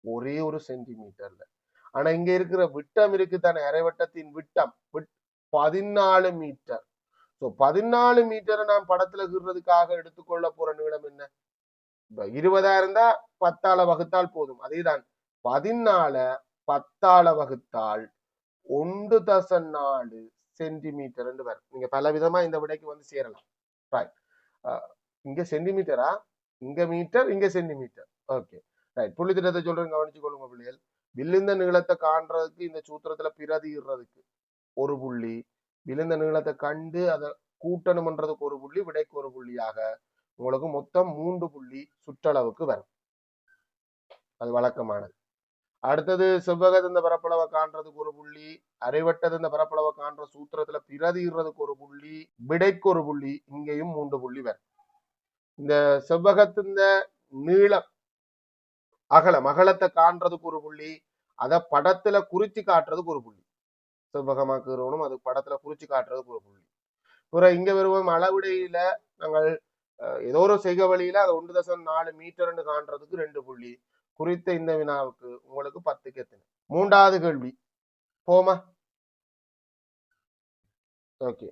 ஒரே 1 சென்டிமீட்டர்ல. ஆனா இங்க இருக்கிற விட்டம் இருக்குதானே, அரைவட்டத்தின் விட்டம் 14 மீட்டர். 14 மீட்டரை நான் படத்துல கீறதுக்காக எடுத்துக்கொள்ள போற நீளம் என்ன? 20 இருந்தா 10ஆல வகுத்தால் போதும். அதேதான் 14 10ஆல வகுத்தால் 1.4 சென்டிமீட்டர் என்று வரும். நீங்க பல விதமா இந்த விடைக்கு வந்து சேரலாம். இங்க சென்டிமீட்டரா, இங்க மீட்டர், இங்க சென்டிமீட்டர். Okay right. புள்ளி திட்டத்தை சொல்றேன், கவனிச்சு கொள்ளுங்க பிள்ளைகள். விழுந்த நீளத்தை காண்றதுக்கு இந்த சூத்திரத்துல பிரதிடுறதுக்கு ஒரு புள்ளி, விழுந்த நீளத்தை கண்டு அதை கூட்டணும்ன்றதுக்கு ஒரு புள்ளி, விடைக்கு ஒரு புள்ளியாக உங்களுக்கு மொத்தம் 3 புள்ளி சுற்றளவுக்கு வரும். அது வழக்கமானது. அடுத்தது செவ்வகத்தின் பரப்பளவை காண்றதுக்கு ஒரு புள்ளி, அரைவட்டத்தின் பரப்பளவை காண்ற சூத்திரத்துல பிரதிடுறதுக்கு ஒரு புள்ளி, விடைக்கு ஒரு புள்ளி, இங்கேயும் 3 புள்ளி வரும். இந்த செவ்வகத்தின் நீளம் அகலத்தை காண்றதுக்கு ஒரு புள்ளி, அதை படத்துல குறிச்சு காட்டுறதுக்கு ஒரு புள்ளி. செவ்வகமாக்குறோம், அது படத்துல குறிச்சு காட்டுறதுக்கு ஒரு புள்ளி. பிறகு இங்க வருவோம் அளவிடையில நாங்கள் ஏதோ ஒரு செய்க வழியில அதை 1.4 மீட்டர்னு காண்றதுக்கு 2 புள்ளி. குறித்த இந்த வினாவுக்கு உங்களுக்கு 10க்கு எத்தனை? 3வது கேள்வி போமா? ஓகே.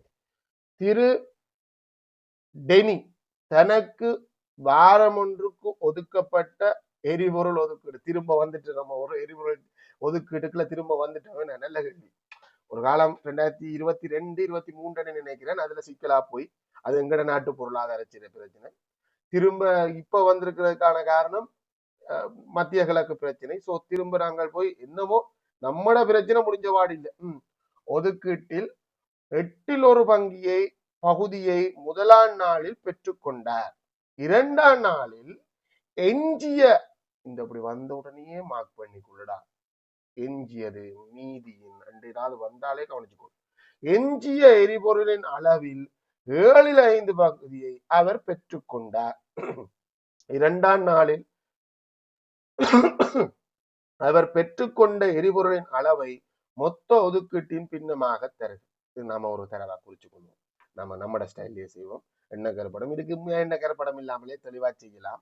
திரு டெனி தனக்கு வாரம் ஒன்றுக்கு ஒதுக்கப்பட்ட எரிபொருள் ஒதுக்கீடு திரும்ப வந்துட்டு, நம்ம ஒரு எரிபொருள் ஒதுக்கீட்டுக்குள்ள திரும்ப வந்துட்டோம். நல்ல கேள்வி. ஒரு காலம் 2022 23 நினைக்கிறேன், அதுல சிக்கலா போய் அது எங்கட நாட்டு பொருளாதார பிரச்சனை. திரும்ப இப்ப வந்திருக்கிறதுக்கான காரணம் மத்திய கிழக்கு பிரச்சனை. சோ திரும்ப நாங்கள் போய் என்னமோ நம்மட பிரச்சனை முடிஞ்ச வாடு இல்லை. ஒதுக்கீட்டில் 8ல் ஒரு பங்கியை பகுதியை முதலாம் நாளில் பெற்றுக்கொண்டார். இரண்டாம் நாளில் எஞ்சிய இந்த இப்படி வந்த உடனே மார்க் பண்ணி கொள்ளடா. எஞ்சியது மீதியின் ஏதாவது வந்தாலே கவனிச்சுக்கோ. எஞ்சிய எரிபொருளின் அளவில் 5 பகுதியை அவர் பெற்றுக்கொண்டார். இரண்டாம் நாளில் அவர் பெற்றுக்கொண்ட எரிபொருளின் அளவை மொத்த ஒதுக்கீட்டின் பின்னமாக தருது. நாம ஒரு தரவா குறிச்சுக்கொள்வோம். நம்ம ஸ்டைல்லே செய்வோம். என்ன கருப்படம் இதுக்கு என்ன கருப்படம் இல்லாமலே தெளிவா செய்யலாம்.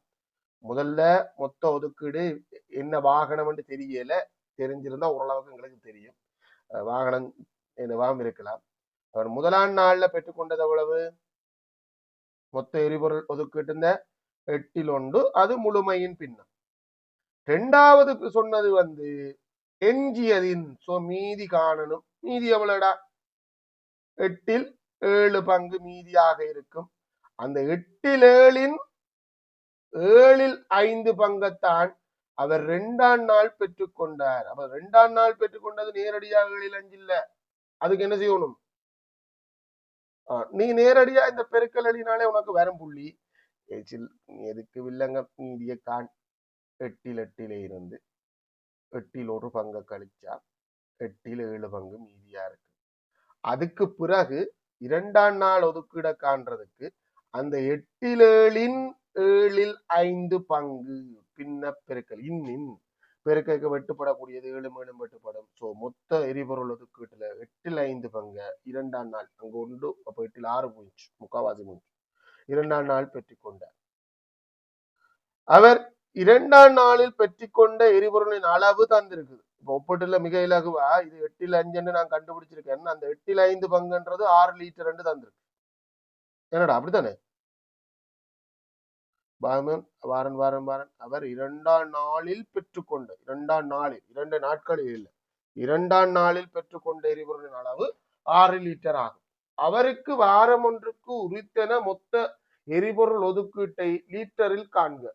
முதல்ல மொத்த ஒதுக்கீடு என்ன வாகனம் என்று தெரியல, தெரிஞ்சிருந்தா ஓரளவுக்கு எங்களுக்கு தெரியும். வாகனம் என்னவாம் இருக்கலாம். அவர் முதலாம் நாள்ல பெற்றுக்கொண்டது எவ்வளவு? மொத்த எரிபொருள் ஒதுக்கீட்டு 8 அது முழுமையின் பின்னம். ரெண்டாவதுக்கு சொன்னது எஞ்சியதின் மீதி காணணும். மீதி எவ்வளவுடா? 8 பங்கு மீதியாக இருக்கும். அந்த 7 5 பங்கத்தான் அவர் 2ஆம் நாள் பெற்றுக்கொண்டார். அவர் 2ஆம் நாள் பெற்றுக்கொண்டது நேரடியாக 7 5 இல்ல. அதுக்கு என்ன செய்யணும்? நீ நேரடியா இந்த பெருக்கல் அடினாலே உனக்கு வரும் புள்ளி. எதுக்கு வில்லங்க மீதிய காண் 8 இருந்து 8 ஒரு பங்கு கழிச்சா 8 பங்கு மீதியா இருக்கு. அதுக்கு பிறகு 2ஆம் நாள் ஒதுக்கீட காண்றதுக்கு அந்த 7 5 பங்கு பின்ன பெருக்கல் இன்னின் பெருக்கைக்கு வெட்டுப்படக்கூடியது 7 மேலும் வெட்டுப்படும். சோ மொத்த எரிபொருள் ஒதுக்கீட்டுல 5 பங்கு 2ஆம் நாள் அங்க உண்டு. அப்ப 6 போயிடுச்சு, முக்காவாசி போயிடுச்சு. 2ஆம் நாள் பெற்றுக்கொண்டார். அவர் 2ஆம் நாளில் பெற்றுக்கொண்ட எரிபொருளின் அளவு தந்திருக்குது. இப்ப ஒப்பீட்டுல மிக இலகுவா இது 8 நான் கண்டுபிடிச்சிருக்கேன். அந்த 8 பங்குன்றது 6 லிட்டர் தந்திருக்கு. என்னடா அப்படித்தானே? வாரன் அவர் 2ஆம் நாளில் பெற்றுக்கொண்ட 2ஆம் நாளில் 2 நாட்களில் இல்லை 2ஆம் நாளில் பெற்றுக்கொண்ட எரிபொருளின் அளவு 6 லிட்டர் ஆகும். அவருக்கு வாரம் ஒன்றுக்கு உரித்தன மொத்த எரிபொருள் ஒதுக்கீட்டை லீட்டரில் காண்க.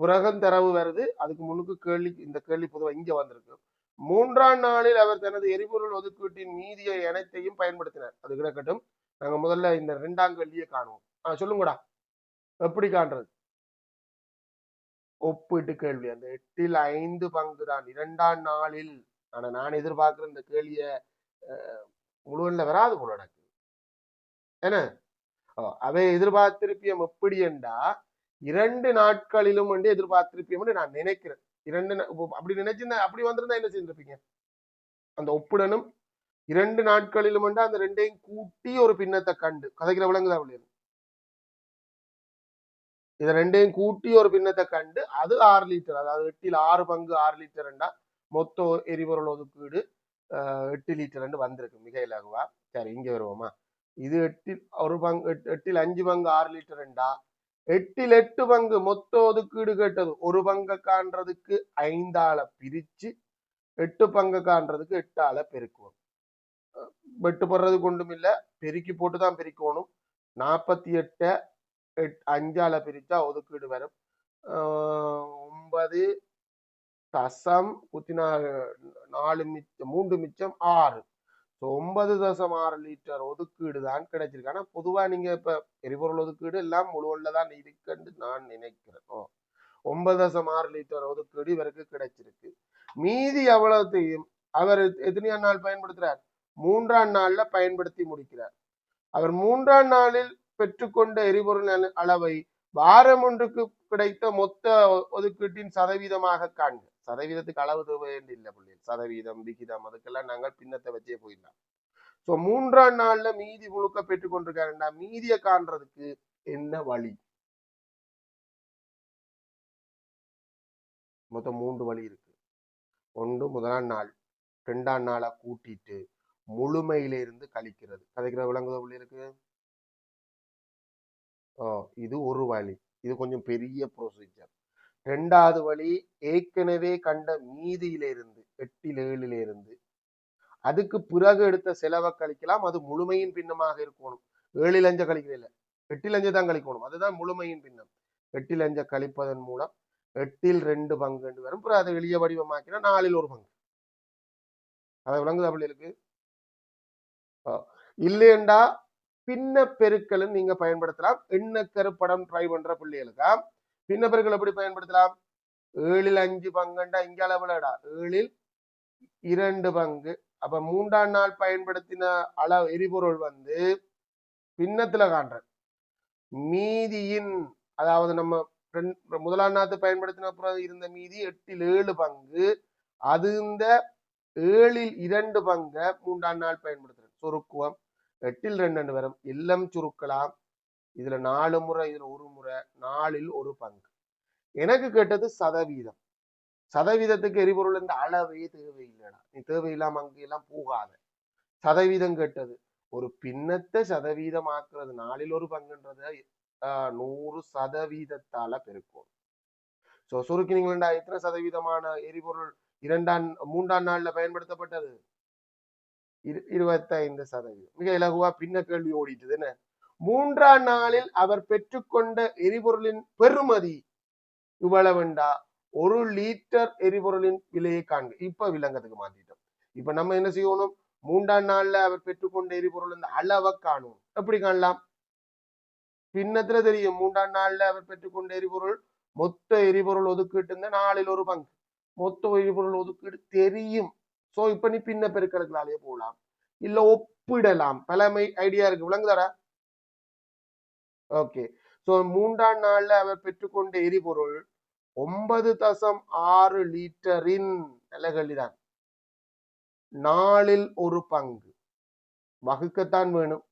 புரகம் தரவு வருது. அதுக்கு முன்னுக்கு கேள்வி, இந்த கேள்வி பொதுவாக இங்க வந்திருக்கு. 3ஆம் நாளில் அவர் தனது எரிபொருள் ஒதுக்கீட்டின் மீதியை அனைத்தையும் பயன்படுத்தினார். அது கிடக்கட்டும். நாங்க முதல்ல இந்த 2ஆம் கேள்வியை காணுவோம். சொல்லுங்கடா, எப்படி காண்றது? ஒப்பீட்டு கேள்வி. அந்த 5 பங்கு தான் 2ஆம் நாளில். ஆனா நான் எதிர்பார்க்கிற இந்த கேள்விய முழுவதுல வராது போல எனக்கு. என்ன அவை எதிர்பார்த்திருப்பியம் எப்படி என்றா 2 நாட்களிலும் எதிர்பார்த்திருப்பியம் நான் நினைக்கிறேன். 2 அப்படி நினைச்சிருந்தா, அப்படி வந்திருந்தா என்ன செஞ்சிருப்பீங்க? அந்த ஒப்புடனும் 2 நாட்களிலும் அந்த 2ஐயும் கூட்டி ஒரு பின்னத்தை கண்டு கதைக்கிற விளங்குதா? இதை 2ஐயும் கூட்டி ஒரு பின்னத்தை கண்டு அது 6 லிட்டர், அதாவது 8 6 பங்கு 6 லிட்டர் மொத்த எரிபொருள் ஒதுக்கீடு 8 லிட்டர் வந்திருக்கு மிக இலகுவா. சரி, இங்க வருவோமா? இது 8 ஒரு பங்கு 8 5 பங்கு 6 லிட்டர் 8 8 பங்கு மொத்த ஒதுக்கீடு கேட்டது. ஒரு பங்கு காண்றதுக்கு 5ஆல பிரிச்சு 8 பங்கு காண்றதுக்கு 8ஆல பெருக்குவோம். வெட்டு போடுறது கொண்டும் இல்ல, பெருக்கி போட்டுதான் பிரிக்கணும். 48 5ஆல பிரிச்சா ஒதுக்கீடு வரும் 9 தசம் 4 மிச்சம் 3 மிச்சம் 6. 9.6 லிட்டர் ஒதுக்கீடு தான் கிடைச்சிருக்கு. ஆனா பொதுவா நீங்க இப்ப எரிபொருள் ஒதுக்கீடு எல்லாம் முழுவதுதான் இருக்குன்னு நான் நினைக்கிறேன். 9.6 லிட்டர் ஒதுக்கீடு இவருக்கு கிடைச்சிருக்கு. மீதி எவ்வளவுத்தையும் அவர் எத்தனையாம் நாள் பயன்படுத்துறார்? 3ஆம் நாள்ல பயன்படுத்தி முடிக்கிறார். அவர் 3ஆம் நாளில் பெற்றுக்கொண்ட எரிபொருள் அளவை வாரம் ஒன்றுக்கு கிடைத்த மொத்த ஒதுக்கீட்டின் சதவீதமாக காண்க. சதவீதத்துக்கு அளவு தேவை இல்லை பிள்ளைகள். சதவீதம் விகிதம் அதுக்கெல்லாம் நாங்கள் பின்னத்தை வச்சே போயிடலாம். சோ 3ஆம் நாள்ல மீதி முழுக்க பெற்றுக்கொண்டிருக்காருன்னா மீதியை காண்றதுக்கு என்ன வழி? மொத்தம் 3 வழி இருக்கு. ஒன்று முதலாம் நாள் 2ஆம் நாளை கூட்டிட்டு முழுமையிலிருந்து கழிக்கிறது. கதைக்கிற விளங்குத புள்ளி இருக்கு. இது ஒரு வழி. இது கொஞ்சம் பெரிய ப்ரொசீஜர். 2ஆவது வழி ஏற்கனவே கண்ட மீதியிலிருந்து 8 7 அதுக்கு பிறகு எடுத்த செலவை கழிக்கலாம். அது முழுமையின் பின்னமாக இருக்கணும். 7 5 கழிக்கிறதில்ல, 8 5 தான் கழிக்கணும். அதுதான் முழுமையின் பின்னம். 8 5 கழிப்பதன் மூலம் 8 2 பங்கு வரும். பிறகு அதை எளிய வடிவமாக்கினா 4 1 பங்கு. அதை விளங்குது அப்படி இருக்கு. இல்லையண்டா பின்ன பெருக்கலும் நீங்க பயன்படுத்தலாம். எண்ணக்கரு படம் ட்ரை பண்ற பிள்ளைகளுக்கா பின்ன பெருக்கல் எப்படி பயன்படுத்தலாம்? 7ல் 5 பங்குண்டா இங்க அளவுலடா 7ல் 2 பங்கு. அப்ப 3ஆம் நாள் பயன்படுத்தின அளவு எரிபொருள் வந்து பின்னத்துல காண்ற மீதியின், அதாவது நம்ம முதலாம் நாத்து பயன்படுத்தின அப்புறம் இருந்த மீதி 8ல் 7 பங்கு, அது இந்த 7ல் 2 பங்க 3ஆம் நாள் பயன்படுத்துறது சுருக்குவம் 8ல் 2 வரும். எல்லாம் சுருக்கலாம். இதுல 4 முறை, இதுல 1 முறை, 4ல் 1 பங்கு. எனக்கு கேட்டது சதவீதம். சதவீதத்துக்கு எரிபொருள் இந்த அளவே தேவையில்லைடா, நீ தேவையில்லாம அங்கெல்லாம் போகாத. சதவீதம் கேட்டது. ஒரு பின்னத்தை சதவீதம் ஆக்குறது 4ல் 1 பங்குன்றத 100% பெருக்கும். சோ சுருக்கினீங்களா எத்தனை சதவீதமான எரிபொருள் 3ஆம் நாள்ல பயன்படுத்தப்பட்டது? 25%. மிக இலகுவா பின்ன கேள்வி ஓடிட்டுது. என்ன 3ஆம் நாளில் அவர் பெற்றுக்கொண்ட எரிபொருளின் பெறுமதி இவ்வளவுண்டா 1 லிட்டர் எரிபொருளின் விலையை காண்க. இப்ப விளங்கத்துக்கு மாத்திட்டோம். இப்ப நம்ம என்ன செய்யணும்? 3ஆம் நாள்ல அவர் பெற்றுக்கொண்ட எரிபொருள் இந்த அளவை காணும். எப்படி காணலாம்? பின்னத்துல தெரியும். 3ஆம் நாள்ல அவர் பெற்றுக்கொண்ட எரிபொருள் மொத்த எரிபொருள் ஒதுக்கீட்டு இருந்த 4ல் 1 பங்கு மொத்த எரிபொருள் ஒதுக்கீடு தெரியும். சோ இப்ப நீ பின்ன பெருக்கலுக்களாலே போகலாம், இல்ல ஒப்பிடலாம். பலமை ஐடியா இருக்கு, விளங்குதாரா? ஓகே. சோ 3ஆம் நாள்ல அவர் பெற்றுக்கொண்ட எரிபொருள் 9.6 லிட்டரின் நல்ல கேள்விதான் 4ல் 1 பங்கு வகுக்கத்தான் வேணும்.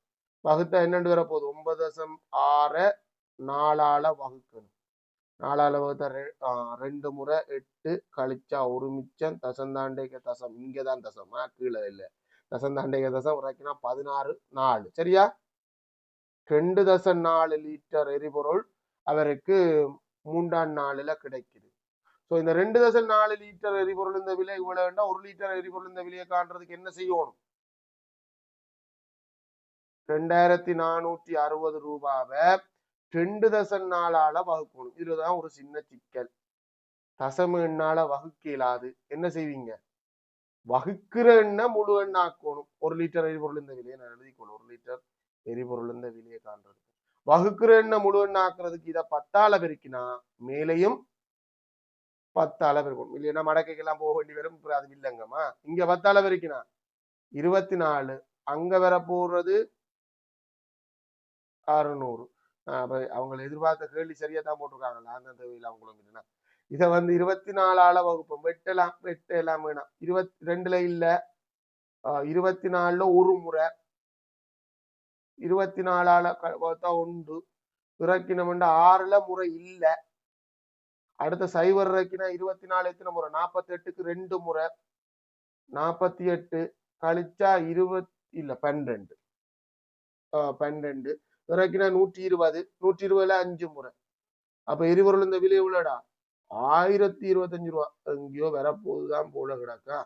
வகுத்தா என்னண்டு வர போகுது? 9.6 4ஆல வகுக்கணும். 4ஆல வகுத்தா 2 முறை 8 கழிச்சா 1 மிச்சம். தசந்தாண்டைக்க தசம், இங்கதான் தசம், கீழே இல்லை. தசந்தாண்டைக்க தசம் உரைக்கினா 16 4. சரியா? 2.4 லிட்டர் எரிபொருள் அவருக்கு 3ஆம் நாளில கிடைக்குது. சோ இந்த 2.4 லிட்டர் எரிபொருள் இந்த விலை இவ்வளவுண்டா 1 லிட்டர் எரிபொருள் இந்த விலையை காண்றதுக்கு என்ன செய்யணும்? 2460 ரூபாவை 2.4ஆல வகுக்கணும். இதுலதான் ஒரு சின்ன சிக்கல். தசம எண்ணால வகுக்க இயலாது. என்ன செய்வீங்க? வகுக்கிற எண்ணெய் முழு எண்ணெய் ஆக்கணும். 1 லிட்டர் எரிபொருள் இந்த விலையை நான் எழுதிக்கணும். 1 லிட்டர் எரிபொருள் இந்த விலையை காண்றது. வகுக்கிற எண்ணெய் முழு எண்ணெய் ஆக்குறதுக்கு இதை 10ஆல பெருக்கினா மேலையும் 10ஆல பெருக்கணும். இல்லைன்னா மடக்கைக்கெல்லாம் போக வேண்டி வரும். அது இல்லைங்கம்மா. இங்க 10ஆல பெருக்கினா 24, அங்க வர போறது 600. அவங்க எதிர்பார்த்த கேள்வி சரியா தான் போட்டிருக்காங்களா? அந்த தேவையில்லை அவங்களுக்கு. இதை வந்து 24ஆல வகுப்போம். வெட்டலாம் வேணாம். 22ல இல்ல, 24ல 1 முறை, 24ஆல பார்த்தா 1 இறக்கினோம்னா 6ல முறை இல்ல. அடுத்த சைவர் இறக்கினா 24 எத்தனை முறை? 48க்கு 2 முறை, 48 கழிச்சா 20 இல்ல 12 இறக்கினா 120, 120ல 5 முறை. அப்ப எரிபொருள் இந்த விலை எவ்வளோடா? 1025 ரூபா. எங்கேயோ வரப்போதுதான் போல கிடக்கா.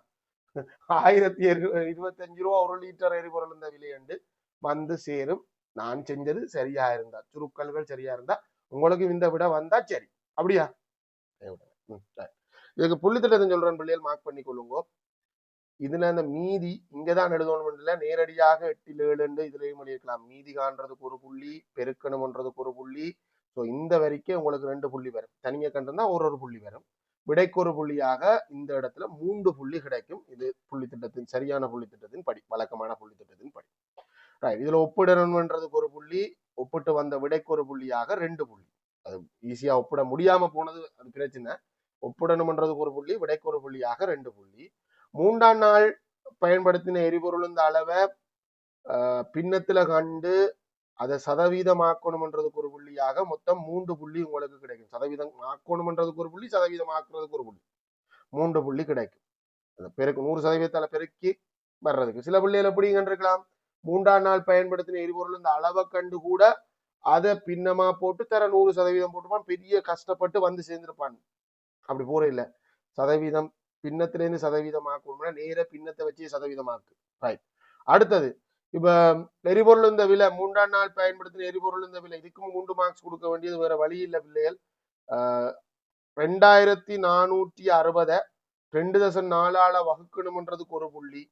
1025 ரூபா 1 லிட்டர் எரிபொருள் இந்த விலையண்டு வந்து சேரும். நான் செஞ்சது சரியா இருந்தா, சுருக்கல்கள் சரியா இருந்தா உங்களுக்கு இந்த விட வந்தா சரி. அப்படியா? இதுக்கு புள்ளித்திட்டத்தை சொல்றேன் பிள்ளைகள், மார்க் பண்ணி கொள்ளுங்க. இதுல அந்த மீதி இங்கதான் எழுதணும் இல்ல, நேரடியாக 8ல் 7 இதுலயும் எழுதிக்கலாம். மீதி காண்றதுக்கு ஒரு புள்ளி, பெருக்கணும்ன்றதுக்கு ஒரு புள்ளி. ஸோ இந்த வரைக்கும் உங்களுக்கு 2 புள்ளி வரும். தனியாக கண்டிருந்தா ஒரு புள்ளி வரும். விடைக்கு ஒரு புள்ளியாக இந்த இடத்துல 3 புள்ளி கிடைக்கும். இது புள்ளி திட்டத்தின் சரியான புள்ளி திட்டத்தின் படி, வழக்கமான புள்ளி திட்டத்தின் படி. இதுல ஒப்பிடணும்ன்றதுக்கு ஒரு புள்ளி, ஒப்பிட்டு வந்த விடைக்கு ஒரு புள்ளியாக 2 புள்ளி. அது ஈஸியா ஒப்பிட முடியாம போனது அது பிரச்சனை. ஒப்பிடணும்ன்றதுக்கு ஒரு புள்ளி, விடைக்கு ஒரு புள்ளியாக 2 புள்ளி. 3ஆம் நாள் பயன்படுத்தின எரிபொருள் இந்த அளவை பின்னத்துல கண்டு அதை சதவீதமாக்கணும்ன்றதுக்கு ஒரு புள்ளியாக மொத்தம் 3 புள்ளி உங்களுக்கு கிடைக்கும். சதவீதம் ஆக்கணும்ன்றதுக்கு ஒரு புள்ளி, சதவீதம் ஆக்குறதுக்கு ஒரு புள்ளி, 3 புள்ளி கிடைக்கும். பெருக்கு 100% பெருக்கி வர்றதுக்கு சில புள்ளிகள் எப்படி கண்டிருக்கலாம்? 3ஆம் நாள் பயன்படுத்தின எரிபொருள் இந்த அளவை கண்டு கூட அதை பின்னமா போட்டு தர 100% போட்டுப்பான். பெரிய கஷ்டப்பட்டு வந்து சேர்ந்திருப்பான். அப்படி போற இல்ல, சதவீதம் பின்னத்திலேருந்து சதவீதம் ஆக்கணும்னா நேர பின்னத்தை வச்சு சதவீதமாக்கு. ரைட். அடுத்தது இப்ப எரிபொருள் இந்த விலை 3ஆம் நாள் பயன்படுத்தின எரிபொருள் இந்த விலை, இதுக்கும் 3 மார்க்ஸ் கொடுக்க வேண்டியது வேற வழி இல்லை பிள்ளைகள். 2460 2.4ஆல வகுக்கணும்ன்றதுக்கு ஒரு புள்ளி,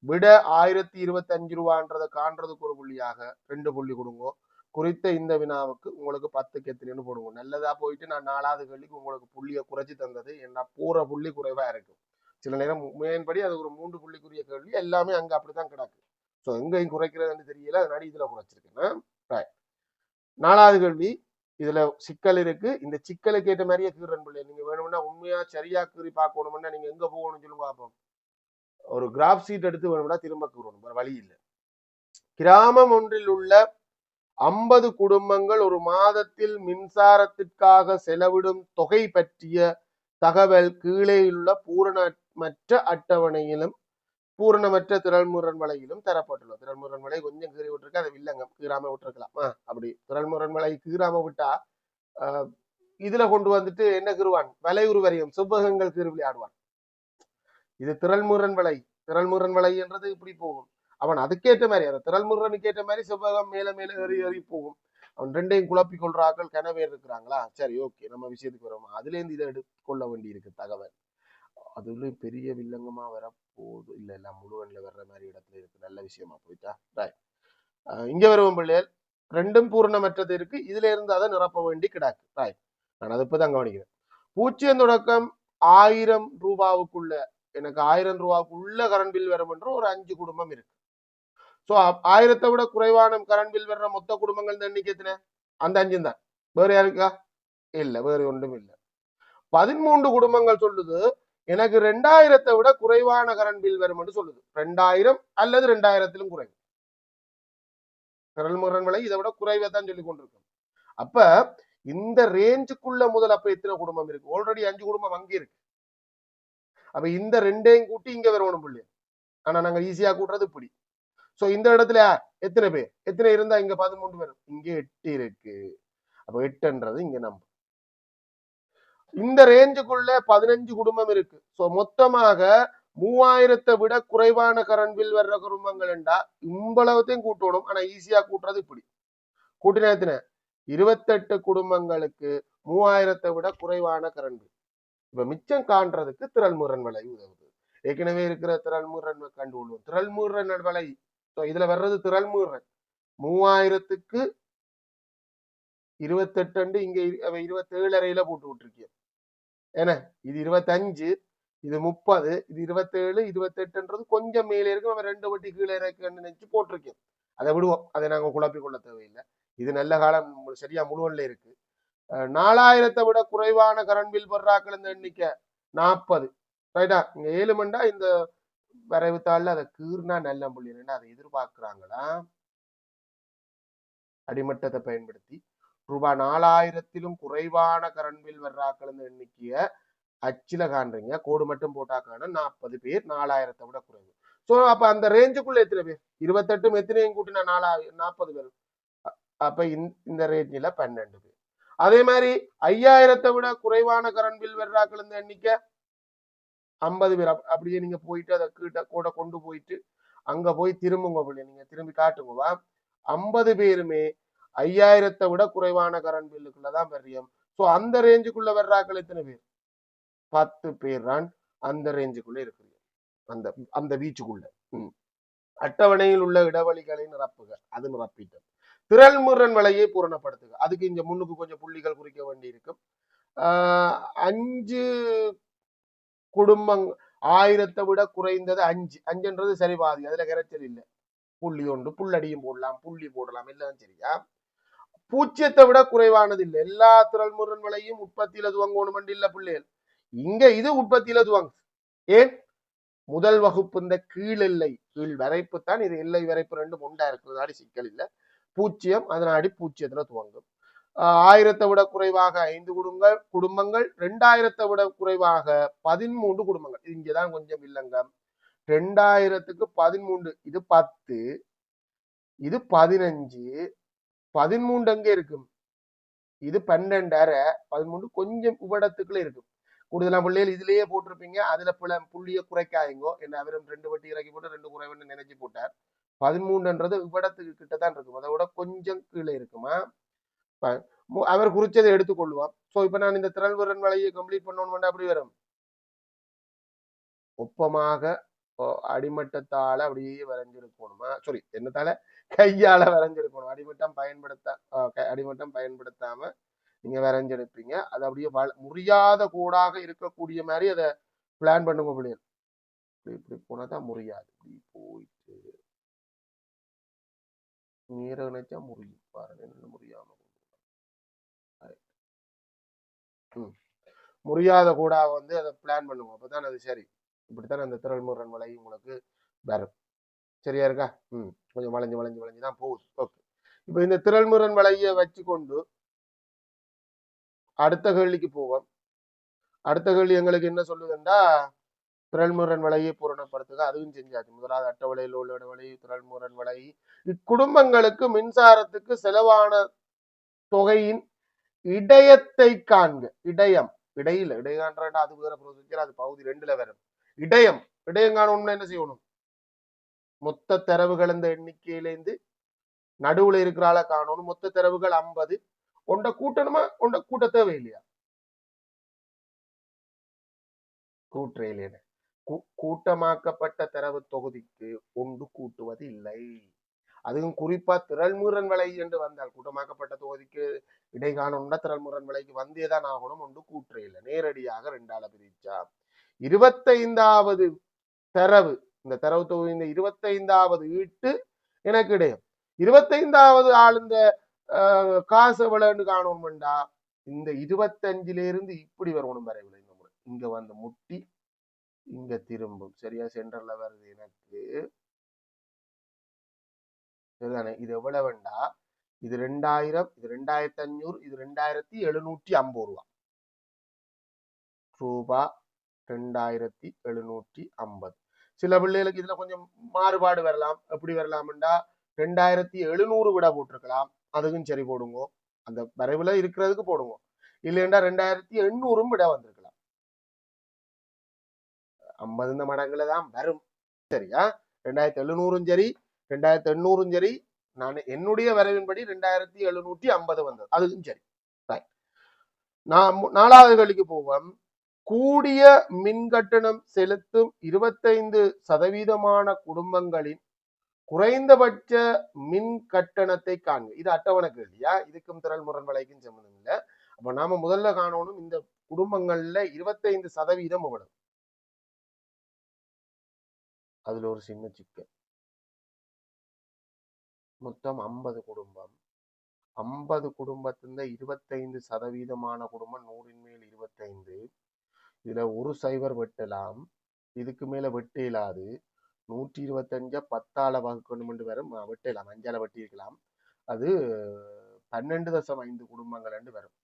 விட 1025 ரூபான்றதை காண்றதுக்கு ஒரு புள்ளியாக 2 புள்ளி கொடுங்க. குறித்த இந்த வினாவுக்கு உங்களுக்கு 10க்கு எத்தனைன்னு போடுங்க. நல்லதா போயிட்டு நான் 4வது கேள்விக்கு உங்களுக்கு புள்ளியை குறைச்சி தந்தது என்ன போற புள்ளி குறைவா இருக்கும். சில நேரம் மேன்படி அது ஒரு 3 புள்ளிக்குரிய கேள்வி, எல்லாமே அங்க அப்படித்தான் கிடக்கு. ஸோ எங்கேயும் குறைக்கிறதுன்னு தெரியல, அதனால இதுல குறைச்சிருக்கேன். 4வது கேள்வி, இதுல சிக்கல் இருக்கு. இந்த சிக்கலுக்கு ஏற்ற மாதிரியே கீறன் பிள்ளை. நீங்க வேணும்னா உண்மையா சரியா கீறி பார்க்கணும்னா நீங்க எங்க போகணும்னு சொல்லி பார்ப்போம். ஒரு கிராஃப் சீட் எடுத்து வேணும்னா திரும்ப கீறணும், வேற வழி இல்லை. கிராமம் ஒன்றில் உள்ள 50 குடும்பங்கள் ஒரு மாதத்தில் மின்சாரத்திற்காக செலவிடும் தொகை பற்றிய தகவல் கீழே உள்ள பூரணமற்ற அட்டவணையிலும் பூரணமற்ற திரள்முரண் வலையிலும் தரப்பட்டுள்ளது. திரள்முரண் வலை கொஞ்சம் கீறி விட்டுருக்கு, அதை வில்லங்கம் கீறாம விட்டுருக்கலாம். அப்படி திரள்முரண் வலை கீறாம விட்டா இதுல கொண்டு வந்துட்டு என்ன கீறுவான், வலையுறு வரையும் செவ்வகங்கள் கீறி விளையாடுவான். இது திரள்முரண் வலை. திரள்முரண் வலை என்றது இப்படி போகும். அவன் அதுக்கேற்ற மாதிரி, அந்த திரள்முரனுக்கு ஏற்ற மாதிரி செவ்வகம் மேல மேல ஏறி ஏறி போகும். அவன் ரெண்டையும் குழப்பி கொள்றாக்கள் கனவேர் இருக்கிறாங்களா? சரி, ஓகே, நம்ம விஷயத்துக்கு வரோம். அதுல இருந்து இதை எடுத்துக்கொள்ள வேண்டி இருக்கு தகவல். அதுல பெரிய வில்லங்கமா வரப்போகுது இல்ல, எல்லாம் முழுவன்ல வர்ற மாதிரி இடத்துல இருக்கு. நல்ல விஷயமா போயிட்டா. இங்க வருவோம் பிள்ளைகள், ரெண்டும் பூர்ணமற்றது இருக்கு. இதுல இருந்து அதை நிரப்ப வேண்டி கிடாக்கு. நான் அதை இப்பதான் கவனிக்கிறேன். 0 தொடக்கம் 1000 ரூபாவுக்குள்ள, எனக்கு 1000 ரூபாவுக்குள்ள கரண்ட் பில் வரும் என்ற ஒரு 5 குடும்பம் இருக்கு. சோ 1000 விட குறைவான கரண்ட் பில் வர்ற மொத்த குடும்பங்கள் எண்ணிக்கை எத்தனை? அந்த 5 தான். வேற யாருக்கா? இல்ல, வேற ஒன்றும் இல்லை. 13 குடும்பங்கள் சொல்லுது எனக்கு 2000 விட குறைவான கரண்ட் பில் வரும் என்று சொல்லுது. 2000 அல்லது 2000 குறைவு. திரள்முரண் விலை இதை விட குறைவை தான் சொல்லி கொண்டிருக்கோம். அப்ப இந்த ரேஞ்சுக்குள்ள முதல் அப்ப எத்தனை குடும்பம் இருக்கு? ஆல்ரெடி 5 குடும்பம் அங்கே இருக்கு. அப்ப இந்த ரெண்டையும் கூட்டி இங்க வரணும் புள்ளி. ஆனா நாங்க ஈஸியா கூட்டுறது இப்படி. சோ இந்த இடத்துல எத்தனை பேர், எத்தனை இருந்தா இங்க 13 வரும்? இங்க 8 இருக்கு. அப்ப 8ன்றது இங்க நம்ம இந்த ரேஞ்சுக்குள்ள 15 குடும்பம் இருக்கு. சோ மொத்தமாக 3000 விட குறைவான கரண்ட் பில் வர்ற குடும்பங்கள் என்றா இவ்வளவுத்தையும் கூட்டணும். ஆனா ஈஸியா கூட்டுறது இப்படி. கூட்டின எத்தனை? 28 குடும்பங்களுக்கு 3000 விட குறைவான கரண்ட் பில். இப்ப மிச்சம் காண்றதுக்கு திரள்முரண் வலை உதவுது. ஏற்கனவே இருக்கிற திரள்முரண் கண்டுகொள்வோம். திரள்முரண் வலை இதுல வர்றது திரள்முரண் 3000க்கு 28 இங்க 27 போட்டு விட்டுருக்கேன். ஏன்னா இது 25, இது 30, இது 27, 28ன்றது கொஞ்சம் மேலே இருக்கு. நம்ம 2 வட்டி கீழே இறக்குன்னு நினைச்சு போட்டிருக்கேன். அதை விடுவோம், அதை நாங்க குழப்பிக் கொள்ள தேவையில்லை. இது நல்ல காலம் சரியா முழுவன்ல இருக்கு. 4000 விட குறைவான கரண்ட் பில் படுறாக்கள் இந்த எண்ணிக்கை 40. ரைட்டா? இங்க 7 மண்டா இந்த வரைவு தாள்ல அதை கீர்னா நல்ல புள்ளி. அதை எதிர்பார்க்கிறாங்களா? அடிமட்டத்தை பயன்படுத்தி ரூபாய் 4000 குறைவான கரண்ட் பில் வர்றாக்கள் இந்த எண்ணிக்கைய அச்சில காண்றீங்க. கோடு மட்டும் போட்டாக்கான 40 பேர் 4000 விட குறைவு. சோ அப்ப அந்த ரேஞ்சுக்குள்ள எத்தனை பேர்? 28 எத்தனையும் கூட்டினா 40 பேர். அப்ப இந்த ரேஞ்சில 12 பேர். அதே மாதிரி 5000 விட குறைவான கரண்ட் பில் வர்றாக்கள் இந்த எண்ணிக்கை 50 பேர். அப்படியே நீங்க போயிட்டு அதை கிட்ட கூட கொண்டு போயிட்டு அங்க போய் திரும்புங்க. நீங்க திரும்பி காட்டுங்கவா. 50 பேருமே 5000 விட குறைவான கரண்ட் பில்லுக்குள்ளதான் வர்றியம். சோ அந்த ரேஞ்சுக்குள்ள வர்றாக்கள் எத்தனை பேர்? 10 பேர் தான் அந்த ரேஞ்சுக்குள்ள இருக்கிறீங்க. அந்த அந்த வீச்சுக்குள்ள அட்டவணையில் உள்ள இடைவெளிகளை நிரப்புக. அது நிரப்பிட்டோம். திரள்முரண் வலையை பூரணப்படுத்துக. அதுக்கு இங்க முன்னுக்கு கொஞ்சம் புள்ளிகள் குறிக்க வேண்டி இருக்கும். 5 குடும்பம் 1000 விட குறைந்தது 5. 5ன்றது சரி பாதி, அதுல கரைச்சல் இல்லை. புள்ளி ஒன்று, புள்ளடியும் போடலாம், புள்ளி போடலாம், எல்லாம் சரியா. 0 விட குறைவானது இல்லை. எல்லா திரள்முரண் வலையும் உற்பத்தியில துவங்கணும் இல்ல பிள்ளைகள். இங்க இது உற்பத்தியில துவங்கு. ஏன்? முதல் வகுப்பு இந்த கீழ் எல்லை கீழ் வரைப்பு தான் இது. எல்லை வரைப்பு ரெண்டும் ஒன்றா இருக்கிறதாடி சிக்கல் இல்லை. 0 அதனாடி 0த்துல துவங்கும். 1000 விட குறைவாக 5 குடும்பங்கள், 2000 விட குறைவாக 13 குடும்பங்கள். இங்கதான் கொஞ்சம் இல்லைங்க. 2000க்கு 13, இது 10, இது 15, 13 எங்க இருக்கும்? இது 12, 13 கொஞ்சம் உபடத்துக்குள்ள இருக்கும். கூடுதலா பிள்ளைகள் இதுலயே போட்டிருப்பீங்க. அதுல புள்ளிய குறைக்காதீங்கோ. என்ன அவரும் 2 வட்டி இறக்கி போட்டு 2 குறைவுன்னு நினைச்சு போட்டார். 13ன்றது விபடத்துக்கு கிட்டதான் இருக்கும். அதை விட கொஞ்சம் கீழே இருக்குமா. அவர் குறிச்சதை எடுத்துக்கொள்வார். சோ இப்ப நான் இந்த திரள்முரண் வலையை கம்ப்ளீட் பண்ணணும் அப்படி வரும். ஒப்பமாக அடிமட்டத்தால அப்படியே வரைஞ்சிருக்கணுமா, சாரி என்னத்தால கையால வரைஞ்சிருக்கணும். அடிமட்டம் பயன்படுத்தாம நீங்க வரைஞ்செடுப்பீங்க. அது அப்படியே முறியாத கோடாக இருக்கக்கூடிய மாதிரி அதை பிளான் பண்ணுங்க பிள்ளைகள். இப்படி போனாதான் முறியாது. இப்படி போயிட்டு நேர நினைச்சா முறியும். பாருங்க என்ன முடியாம முறியாத கூட வந்து அதை பிளான் பண்ணுவோம். அப்பதான் அது சரி. இப்படித்தான் அந்த திரள்முரண் வலை உங்களுக்கு வரும். சரியா இருக்கா? கொஞ்சம் வளைஞ்சு வளைஞ்சு வளைஞ்சுதான் போகுது. ஓகே. இப்ப இந்த திரள்முரண் வலையை வச்சு கொண்டு அடுத்த கேள்விக்கு போவோம். அடுத்த கேள்வி எங்களுக்கு என்ன சொல்லுதுண்டா, திரள்முரண் வலையை பூரணப்படுத்துக. அதுவும் செஞ்சாச்சு. முதலாவது அட்டவணையில் உள்ள வலை, திரள்முரண் வலை. இக்குடும்பங்களுக்கு மின்சாரத்துக்கு செலவான தொகையின் இடையத்தை காண்க. இடையம் இடையான்றா அது வேற ப்ரொசீஜர், அது பகுதி 2ல வரும். இடையம் காணணும்னா என்ன செய்யணும்? மொத்த தரவுகள் இந்த எண்ணிக்கையிலேருந்து நடுவுல இருக்கிறால காணணும். மொத்த தரவுகள் 50. ஒன்றை கூட்டணுமா, ஒன்றை கூட்ட தேவையில்லையா? கூற்றையிலே கூட்டமாக்கப்பட்ட தரவு தொகுதிக்கு ஒன்று கூட்டுவது இல்லை. அதுவும் குறிப்பா திரள்முரண் வலை என்று வந்தால் கூட்டமாக்கப்பட்ட தொகுதிக்கு இடைக்காணம்னா திரள்முரண் வலைக்கு வந்தேதான் ஆகணும். ஒன்று கூற்று இல்லை. நேரடியாக 2ஆல பிரிச்சா 25வது தரவு, இந்த தரவு தொகுதி இந்த 25வது ஈட்டு எனக்கு இடையும். 25வது ஆள் இந்த காசு எவ்வளவுன்னு காணணும்டா, இந்த 25ல இப்படி வரணும் வரைவில். இந்த முறை இங்க வந்து முட்டி இங்க திரும்பும். சரியா? சென்டர்ல வருது எனக்கு. சரிதானே? இது எவ்வளவுண்டா, இது 2000, இது 2500, இது 2750 ரூபா. 2750. சில பிள்ளைகளுக்கு இதுல கொஞ்சம் மாறுபாடு வரலாம். எப்படி வரலாம்டா, 2700 விட போட்டிருக்கலாம். அதுக்கும் சரி போடுங்க. அந்த வரைவுல இருக்கிறதுக்கு போடுங்க. இல்லைண்டா 2800 விட வந்திருக்கலாம். 50 இந்த மடங்குல தான் வரும். சரியா? 2700 சரி, 2800 சரி. நான் என்னுடைய வரைவின்படி 2750 வந்தது. அதுக்கும் சரி. நான் 4வது கேள்விக்கு போவோம். கூடிய மின் கட்டணம் செலுத்தும் 25% குடும்பங்களின் குறைந்தபட்ச மின் கட்டணத்தை காண்க. இது அட்டவணை கேள்வியா? இதுக்கும் திரள்முரண் வலைக்கும் சம்பந்தம் இல்லை. அப்ப நாம முதல்ல காணணும், இந்த குடும்பங்கள்ல 25% எவ்வளவு. அதுல ஒரு சின்ன சிக்கல். மொத்தம் 50 குடும்பம். 50 குடும்பத்தின் 25% குடும்பம் 100ன் மேல் 25. இதுல ஒரு சைவர் வெட்டலாம், இதுக்கு மேல வெட்ட இயலாது. 125 10ஆல வகுக்கணும் வரும். வெட்டலாம், 5ஆல வெட்டி இருக்கலாம். அது 12.5 குடும்பங்கள் என்று வரும்.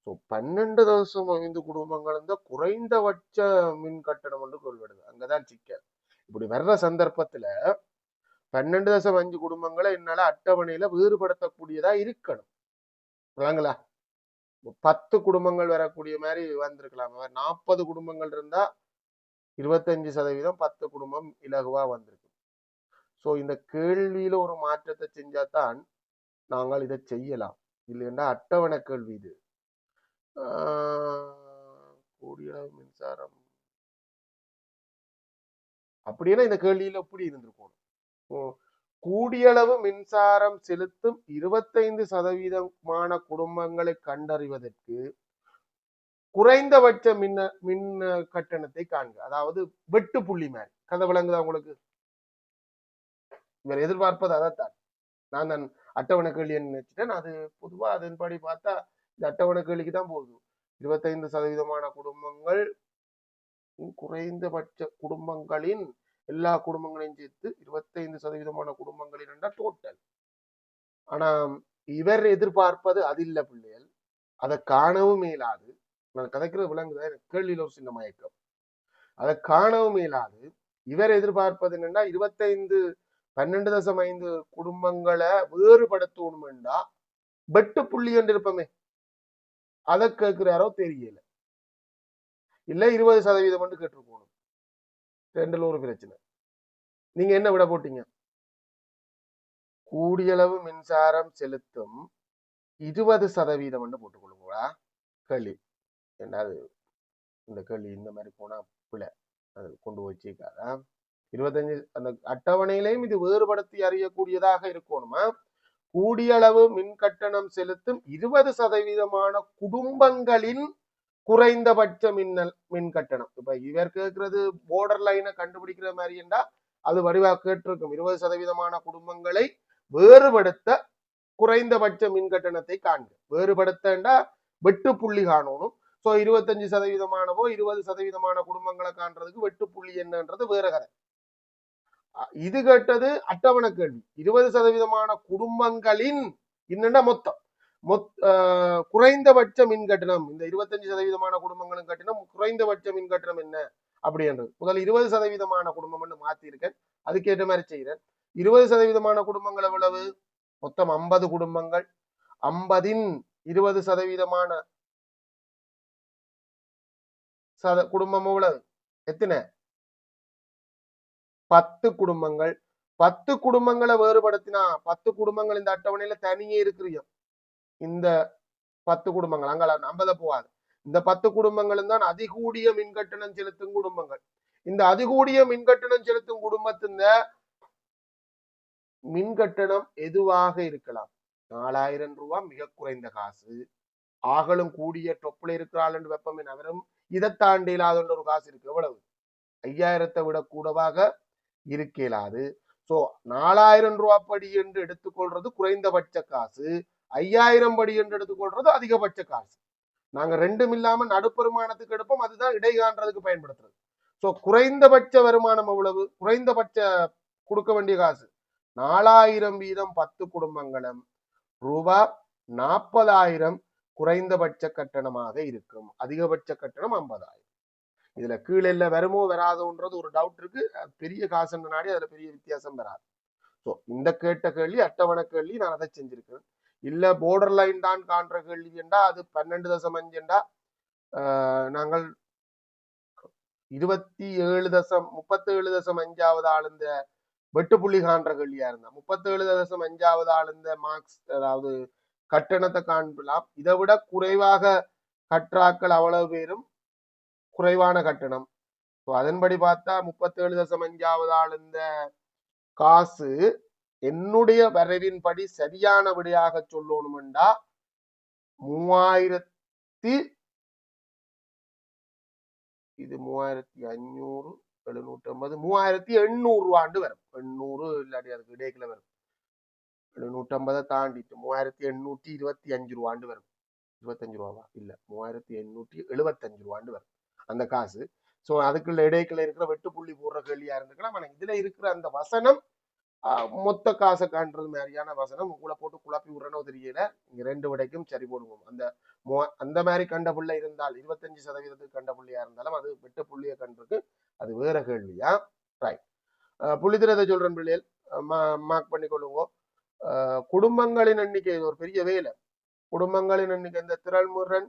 ஸோ 12.5 குடும்பங்கள் இருந்தால் குறைந்தபட்ச மின் கட்டணம் என்று கொள்வது. அங்கதான் சிக்கல். இப்படி வர்ற சந்தர்ப்பத்துல 12.5 குடும்பங்களை என்னால அட்டவணையில வேறுபடுத்தக்கூடியதா இருக்கணும். விளங்களா? 10 குடும்பங்கள் வரக்கூடிய மாதிரி வந்திருக்கலாம். 40 குடும்பங்கள் இருந்தா 25%, 10 குடும்பம் இலகுவா வந்திருக்கு. ஸோ இந்த கேள்வியில ஒரு மாற்றத்தை செஞ்சாதான் நாங்கள் இதை செய்யலாம். இல்லைன்னா அட்டவணை கேள்வி இது. கூடிய மின்சாரம் அப்படின்னா இந்த கேள்வியில எப்படி இருந்திருக்கும்? கூடியளவு மின்சாரம் செலுத்தும் 25% குடும்பங்களை கண்டறிவதற்கு குறைந்தபட்ச மின் கட்டணத்தை காண்க. அதாவது வெட்டு புள்ளி மாதிரி. கதை விளங்குதா உங்களுக்கு? இவர் எதிர்பார்ப்பது அதைத்தான். நான் அட்டவணை கேள்வி நினைச்சிட்டேன். அது பொதுவா அதன்படி பார்த்தா இந்த அட்டவணை கேள்விக்கு தான் போகுது. 25% குடும்பங்கள் குறைந்தபட்ச குடும்பங்களின் எல்லா குடும்பங்களையும் சேர்த்து 25% குடும்பங்களின் என்றால் டோட்டல். ஆனா இவர் எதிர்பார்ப்பது அது இல்ல பிள்ளைகள். அதை காணவும் இயலாது. நான் கதைக்கிற விளங்குதா? கேள்வியில் ஒரு சின்ன மயக்கம். அதை காணவும் இயலாது. இவர் எதிர்பார்ப்பது என்னன்னா 12.5 குடும்பங்களை வேறுபடுத்தணும்டா வெட்டு புள்ளி என்று இருப்பமே, அதை கேட்கிறாரோ தெரியல. இல்ல 20% கேட்டிருக்கணும். ரெண்டுல ஒரு பிரச்சனை. நீங்க என்ன விட போட்டீங்க? கூடியளவு மின்சாரம் செலுத்தும் 20% போட்டுக்கொள்ளுங்களா கேள்வி. என்ன அது இந்த கேள்வி இந்த மாதிரி போனா பிள்ளை அது கொண்டு வச்சிருக்காரா? 25 அந்த அட்டவணையிலையும் இது வேறுபடுத்தி அறியக்கூடியதாக இருக்கணுமா? கூடிய அளவு மின் கட்டணம் செலுத்தும் 20% குடும்பங்களின் குறைந்தபட்ச மின் கட்டணம். இப்ப இவர் கேட்கிறது போர்டர் லைனை கண்டுபிடிக்கிற மாதிரி என்றா அது வடிவா கேட்டிருக்கும். 20% குடும்பங்களை வேறுபடுத்த குறைந்தபட்ச மின் கட்டணத்தை காண்க. வேறுபடுத்தா வெட்டு புள்ளி காணணும். சோ 25%, 20% குடும்பங்களை காண்றதுக்கு வெட்டு புள்ளி என்னன்றது வேற கதை. இது கேட்டது அட்டவணை கேள்வி. 20% குடும்பங்களின் என்னன்னா மொத்தம் குறைந்தபட்ச மின் கட்டணம். இந்த 25% குடும்பங்களும் கட்டணம் குறைந்தபட்ச மின் கட்டணம் என்ன அப்படின்றது. முதல் 20% குடும்பம் மாத்தி இருக்கேன், அதுக்கேற்ற மாதிரி செய்யறேன். 20% குடும்பங்கள் எவ்வளவு? மொத்தம் 50 குடும்பங்கள். 50 20% குடும்பம் எவ்வளவு? எத்தனை? 10 குடும்பங்கள். 10 குடும்பங்களை வேறுபடுத்தினா 10 குடும்பங்கள் இந்த அட்டவணையில தனியே இருக்கிறீங்க. இந்த 10 குடும்பங்கள் அங்கால 50 போவாது. இந்த 10 குடும்பங்களும் தான் அதிகூடிய மின்கட்டணம் செலுத்தும் குடும்பங்கள். இந்த அதிகூடிய மின்கட்டணம் செலுத்தும் குடும்பத்தின் மின்கட்டணம் எதுவாக இருக்கலாம்? 4000 ரூபாய் மிக குறைந்த காசு. ஆகலும் கூடிய டொப்புல இருக்கிறாள் என்று வெப்பமின் அவரும் இதை தாண்டி இல்லாத ஒரு காசு இருக்கு. எவ்வளவு? 5000 விட கூடவாக இருக்கலாது. சோ 4000 ரூபாய் படி என்று எடுத்துக்கொள்றது குறைந்தபட்ச காசு, 5000 படி என்று எடுத்துக்கொள்றது அதிகபட்ச காசு. நாங்க ரெண்டும் இல்லாம நடுப்பெருமானத்துக்கு எடுப்போம், அதுதான் இடைகாண்றதுக்கு பயன்படுத்துறது. சோ குறைந்தபட்ச வருமானம் எவ்வளவு? குறைந்தபட்ச கொடுக்க வேண்டிய காசு 4000 வீதம் 10 குடும்பங்களும் ரூபாய் 40,000 குறைந்தபட்ச கட்டணமாக இருக்கும். அதிகபட்ச கட்டணம் 50,000. இதுல கீழே வருமோ வராதோன்றது ஒரு டவுட் இருக்கு. பெரிய காசு நாடி அதுல பெரிய வித்தியாசம் வராது. ஸோ இந்த கேட்ட கேள்வி அட்டவணை கேள்வி நான் அதை செஞ்சிருக்கேன். இல்ல போர்டர் லைன் தான் காண்ற கேள்வி என்றா அது 12.5 என்றா நாங்கள் 27.37.5 ஆள் இந்த வெட்டுப்புள்ளி காண்ற கேள்வியா இருந்தா 37.5 ஆள் இந்த மார்க்ஸ் அதாவது கட்டணத்தை காண்பலாம். இதை விட குறைவாக கற்றாக்கள் அவ்வளவு பேரும் குறைவான கட்டணம். அதன்படி பார்த்தா 37.5 ஆள் இந்த காசு என்னுடைய வரைவின்படி சரியான விடையாக சொல்லணும்டா 3500 இது 3500 750 3800 ரூபாண்டு வரும். 800 இல்லாட்டி அதுக்கு இடையில வரும். 750 தாண்டிட்டு 3825 ரூபாண்டு வரும். 25 ரூபாவா? இல்ல 3875 ரூபாண்டு வரும் அந்த காசு. சோ அதுக்குள்ள இடைக்குள்ள இருக்கிற வெட்டுப்புள்ளி போடுற கேள்வியா இருந்துக்கலாம். ஆனா இதுல இருக்கிற அந்த வசனம் மொத்த காசை காண்றது மாதிரியான வசனம் உங்களை போட்டு குழப்பி விடுறனோ தெரியல. இங்க ரெண்டு விடைக்கும் சரி போடுவோம். அந்த மாதிரி கண்ட புள்ளை இருந்தால் 25% கண்ட புள்ளியா இருந்தாலும் அது வெட்டு புள்ளிய கண்டிருக்கு, அது வேற கேள்வியா. ரைட், புள்ளித்திரத்தை சொல்றேன் பிள்ளைகள், மார்க் பண்ணி கொள்ளுங்க. குடும்பங்களின் எண்ணிக்கை ஒரு பெரிய வேலை. குடும்பங்களின் எண்ணிக்கை இந்த திரள்முறன்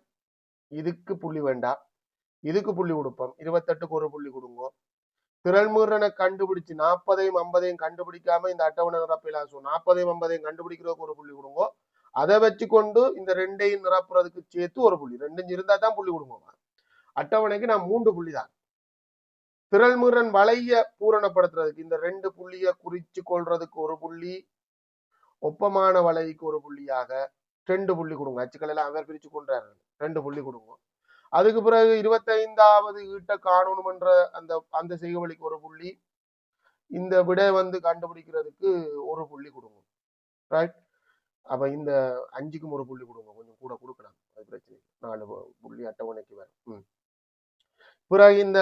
இதுக்கு புள்ளி வேண்டாம், இதுக்கு புள்ளி கொடுப்போம். 28க்கு ஒரு புள்ளி கொடுங்க. திரள்முறனை கண்டுபிடிச்சு 40ஐயும் 50ஐயும் கண்டுபிடிக்காம இந்த அட்டவணை நிரப்பலாம். 40ஐயும் 50ஐயும் கண்டுபிடிக்கிறதுக்கு ஒரு புள்ளி கொடுங்க. அதை வச்சு கொண்டு இந்த ரெண்டையும் நிரப்புறதுக்கு சேர்த்து ஒரு புள்ளி, ரெண்டும் இருந்தா தான் புள்ளி கொடுங்க. அட்டவணைக்கு நான் 3 புள்ளி தான். திரள்முறன் வளைய பூரணப்படுத்துறதுக்கு இந்த 2 புள்ளியை குறிச்சு கொள்றதுக்கு ஒரு புள்ளி, ஒப்பமான வளைக்கு ஒரு புள்ளியாக 2 புள்ளி கொடுங்க. அச்சுக்கள் எல்லாம் அவர் பிரிச்சு கொண்டாரு, 2 புள்ளி கொடுங்க. அதுக்கு பிறகு 25வது ஈட்ட காணணும் என்ற அந்த செய்கவழிக்கு ஒரு புள்ளி, இந்த விடை கண்டுபிடிக்கிறதுக்கு ஒரு புள்ளி கொடுங்க. ரைட், அப்ப இந்த 5க்கும் ஒரு புள்ளி கொடுங்க, கொஞ்சம் கூட கொடுக்கலாம், அது பிரச்சனை. 4 புள்ளி அட்டவணைக்கு வரும். பிறகு இந்த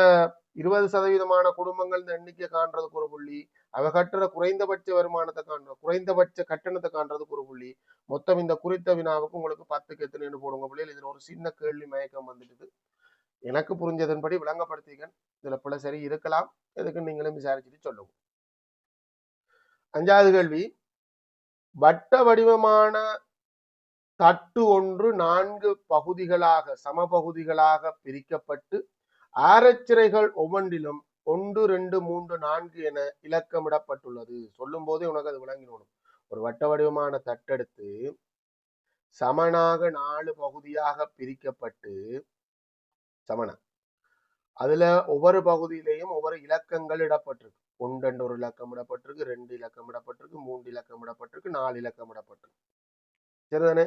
20% குடும்பங்கள் இந்த எண்ணிக்கை காண்றதுக்கு ஒரு புள்ளி, அவ கட்டுற குறைந்தபட்ச வருமானத்தை காண்ற குறைந்தபட்ச கட்டணத்தை காண்றதுக்கு ஒரு புள்ளி. மொத்தம் இந்த குறித்த வினாவுக்கு உங்களுக்கு 10க்கு எத்தனைன்னு போடுங்க பிள்ளைகள். இதுல ஒரு சின்ன கேள்வி மயக்கம் வந்துட்டு எனக்கு புரிஞ்சதன்படி விளங்கப்படுத்திக்கன். இதுல பிள்ளை சரி இருக்கலாம், எதுக்கு நீங்களும் விசாரிச்சுட்டு சொல்லுங்க. 5வது கேள்வி, வட்ட வடிவமான தட்டு ஒன்று 4 பகுதிகளாக சமபகுதிகளாக பிரிக்கப்பட்டு ஆரச்சிறைகள் ஒவ்வொன்றிலும் 1 2 3 4 என இலக்கமிடப்பட்டுள்ளது. சொல்லும் போதே உனக்கு அது விளங்கினோம். ஒரு வட்ட வடிவமான தட்டெடுத்து சமனாக 4 பகுதியாக பிரிக்கப்பட்டு சமண அதுல ஒவ்வொரு பகுதியிலையும் ஒவ்வொரு இலக்கங்கள் இடப்பட்டிருக்கு. 1 ஒரு இலக்கம் இடப்பட்டிருக்கு, 2 இலக்கம் இடப்பட்டிருக்கு, 3 இலக்கம் இடப்பட்டிருக்கு, 4 இலக்கம் இடப்பட்டிருக்கு. சரிதானே?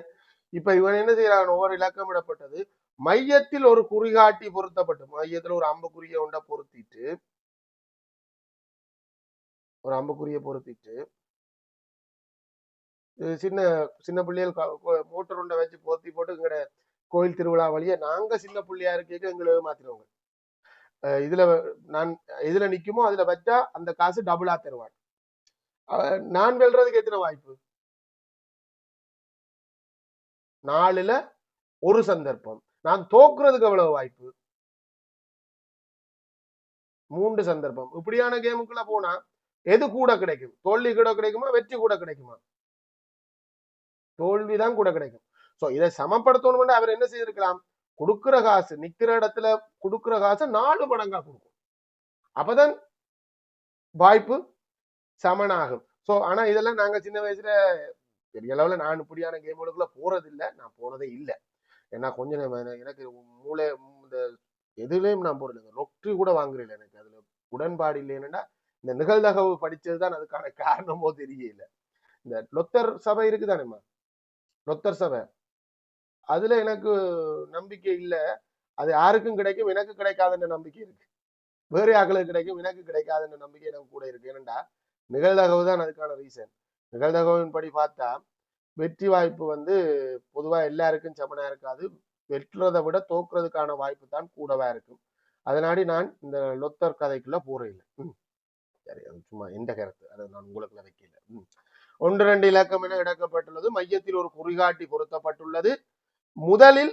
இப்ப இவன் என்ன செய்யறான்? ஒவ்வொரு இலக்கம் இடப்பட்டது மையத்தில் ஒரு குறிகாட்டி பொருத்தப்பட்டு, மையத்துல ஒரு அம்புக்குறிய ஒன்றை பொருத்திட்டு சின்ன சின்ன பிள்ளைகள் மோட்டர் ஒன்றை வச்சு பொருத்தி போட்டு எங்கட கோயில் திருவிழா வழியா நாங்க சின்ன பிள்ளையா இருக்க எங்களை மாத்திருவாங்க. இதுல நான் எதுல நிக்குமோ அதுல வச்சா அந்த காசு டபுளா தருவான். நான் வெல்றதுக்கு எத்தனை வாய்ப்பு? 4ல ஒரு சந்தர்ப்பம். நான் தோக்குறதுக்கு எவ்வளவு வாய்ப்பு? 3 சந்தர்ப்பம். இப்படியான கேமுக்குள்ள போனா எது கூட கிடைக்கும்? தோல்வி கூட கிடைக்குமா, வெற்றி கூட கிடைக்குமா? தோல்விதான் கூட கிடைக்கும். சோ இதை சமப்படுத்தணும். அவர் என்ன செய்திருக்கலாம்? கொடுக்கிற காசு நிக்கிற இடத்துல கொடுக்கிற காசு 4 மடங்கா கொடுக்கும். அப்பதான் வாய்ப்பு சமனாகும். சோ ஆனா இதெல்லாம் நாங்க சின்ன வயசுல பெரிய அளவுல நான் இப்படியான கேம்களுக்குள்ள போறது இல்லை. நான் போனதே இல்லை. ஏன்னா கொஞ்சம் எனக்கு மூளை இந்த எதுலயும் நான் போறது இல்லை. ரொட்டி கூட வாங்குறேன். எனக்கு அதுல உடன்பாடு இல்லைன்னா இந்த நிகழ்தகவு படிச்சதுதான் அதுக்கான காரணமோ தெரியல. இந்த லொத்தர் சபை இருக்குதானேம்மா, லொத்தர் சபை, அதுல எனக்கு நம்பிக்கை இல்லை. அது யாருக்கும் கிடைக்கும், எனக்கு கிடைக்காதுன்ற நம்பிக்கை இருக்கு. வேறு ஆக்களுக்கு கிடைக்கும், எனக்கு கிடைக்காதுன்ற நம்பிக்கை எனக்கு கூட இருக்கு. ஏனண்டா நிகழ்தகவு தான் அதுக்கான ரீசன். நிகழ்தகவின் படி பார்த்தா வெற்றி வாய்ப்பு பொதுவா எல்லாருக்கும் சமனா இருக்காது. வெற்றுறதை விட தோக்குறதுக்கான வாய்ப்பு தான் கூடவா இருக்கும். அதனாடி நான் இந்த லொத்தர் கதைக்குள்ள போறேன். சரி, அது சும்மா எந்த கருத்து, அதை நான் உங்களுக்குள்ள வைக்கல. 1 2 இலக்கம் என இடக்கப்பட்டுள்ளது. மையத்தில் ஒரு குறிகாட்டி பொருத்தப்பட்டுள்ளது. முதலில்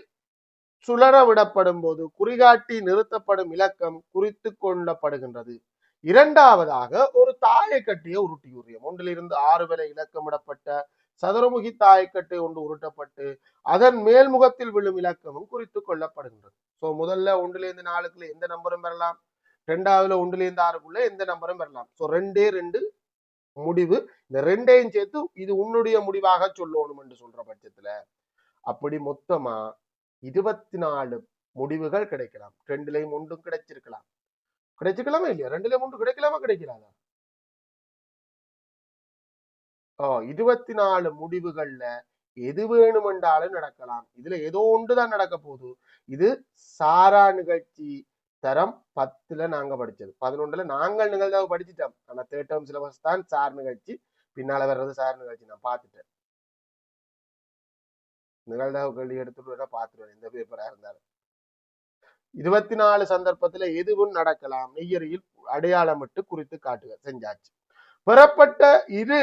சுழற விடப்படும் போது குறிகாட்டி நிறுத்தப்படும் இலக்கம் குறித்து கொள்ளப்படுகின்றது. இரண்டாவதாக ஒரு தாயக்கட்டியை உருட்டியுறியம். 1லிருந்து 6 வரை இலக்கமிடப்பட்ட சதுரமுகி தாயக்கட்டை ஒன்று உருட்டப்பட்டு அதன் மேல்முகத்தில் விழும் இலக்கமும் குறித்துக் கொள்ளப்படுகின்றது. சோ முதல்ல 1லிருந்து 4க்குள்ள எந்த நம்பரும் பெறலாம். 2ஆவதுல 1லிருந்து 6க்குள்ள எந்த நம்பரும் பெறலாம். சோ 2 2 முடிவு. இந்த 2ஐயும் சேர்த்து இது உன்னுடைய முடிவாக சொல்லணும் என்று சொல்ற பட்சத்துல அப்படி மொத்தமா 24 முடிவுகள் கிடைக்கலாம். 2லயும் 1 கிடைச்சிருக்கலாம். கிடைச்சிக்கலாமா இல்லையா? 2லயும் 1 கிடைக்கலாமா கிடைக்கலாதா? 24 முடிவுகள்ல எது வேணுமென்றாலும் நடக்கலாம். இதுல ஏதோ ஒன்றுதான் நடக்க போகுது. இது சாரா நிகழ்ச்சி தரம் 10ல நாங்க படிச்சது. 11ல நாங்கள் நிகழ்தகவு படிச்சுட்டோம். ஆனா 3rd term சிலபஸ் தான் சார் நிகழ்ச்சி. பின்னால வர்றது சார் நிகழ்ச்சி. நான் பார்த்துட்டேன். நிகழ்தகவு கேள்வி எடுத்துட்டு பார்த்துருவேன் எந்த பேப்பரா இருந்தாலும். 24 சந்தர்ப்பத்துல எதுவும் நடக்கலாம். நெய்யறியில் அடையாளமிட்டு குறித்து காட்டுக. செஞ்சாச்சு. பெறப்பட்ட இரு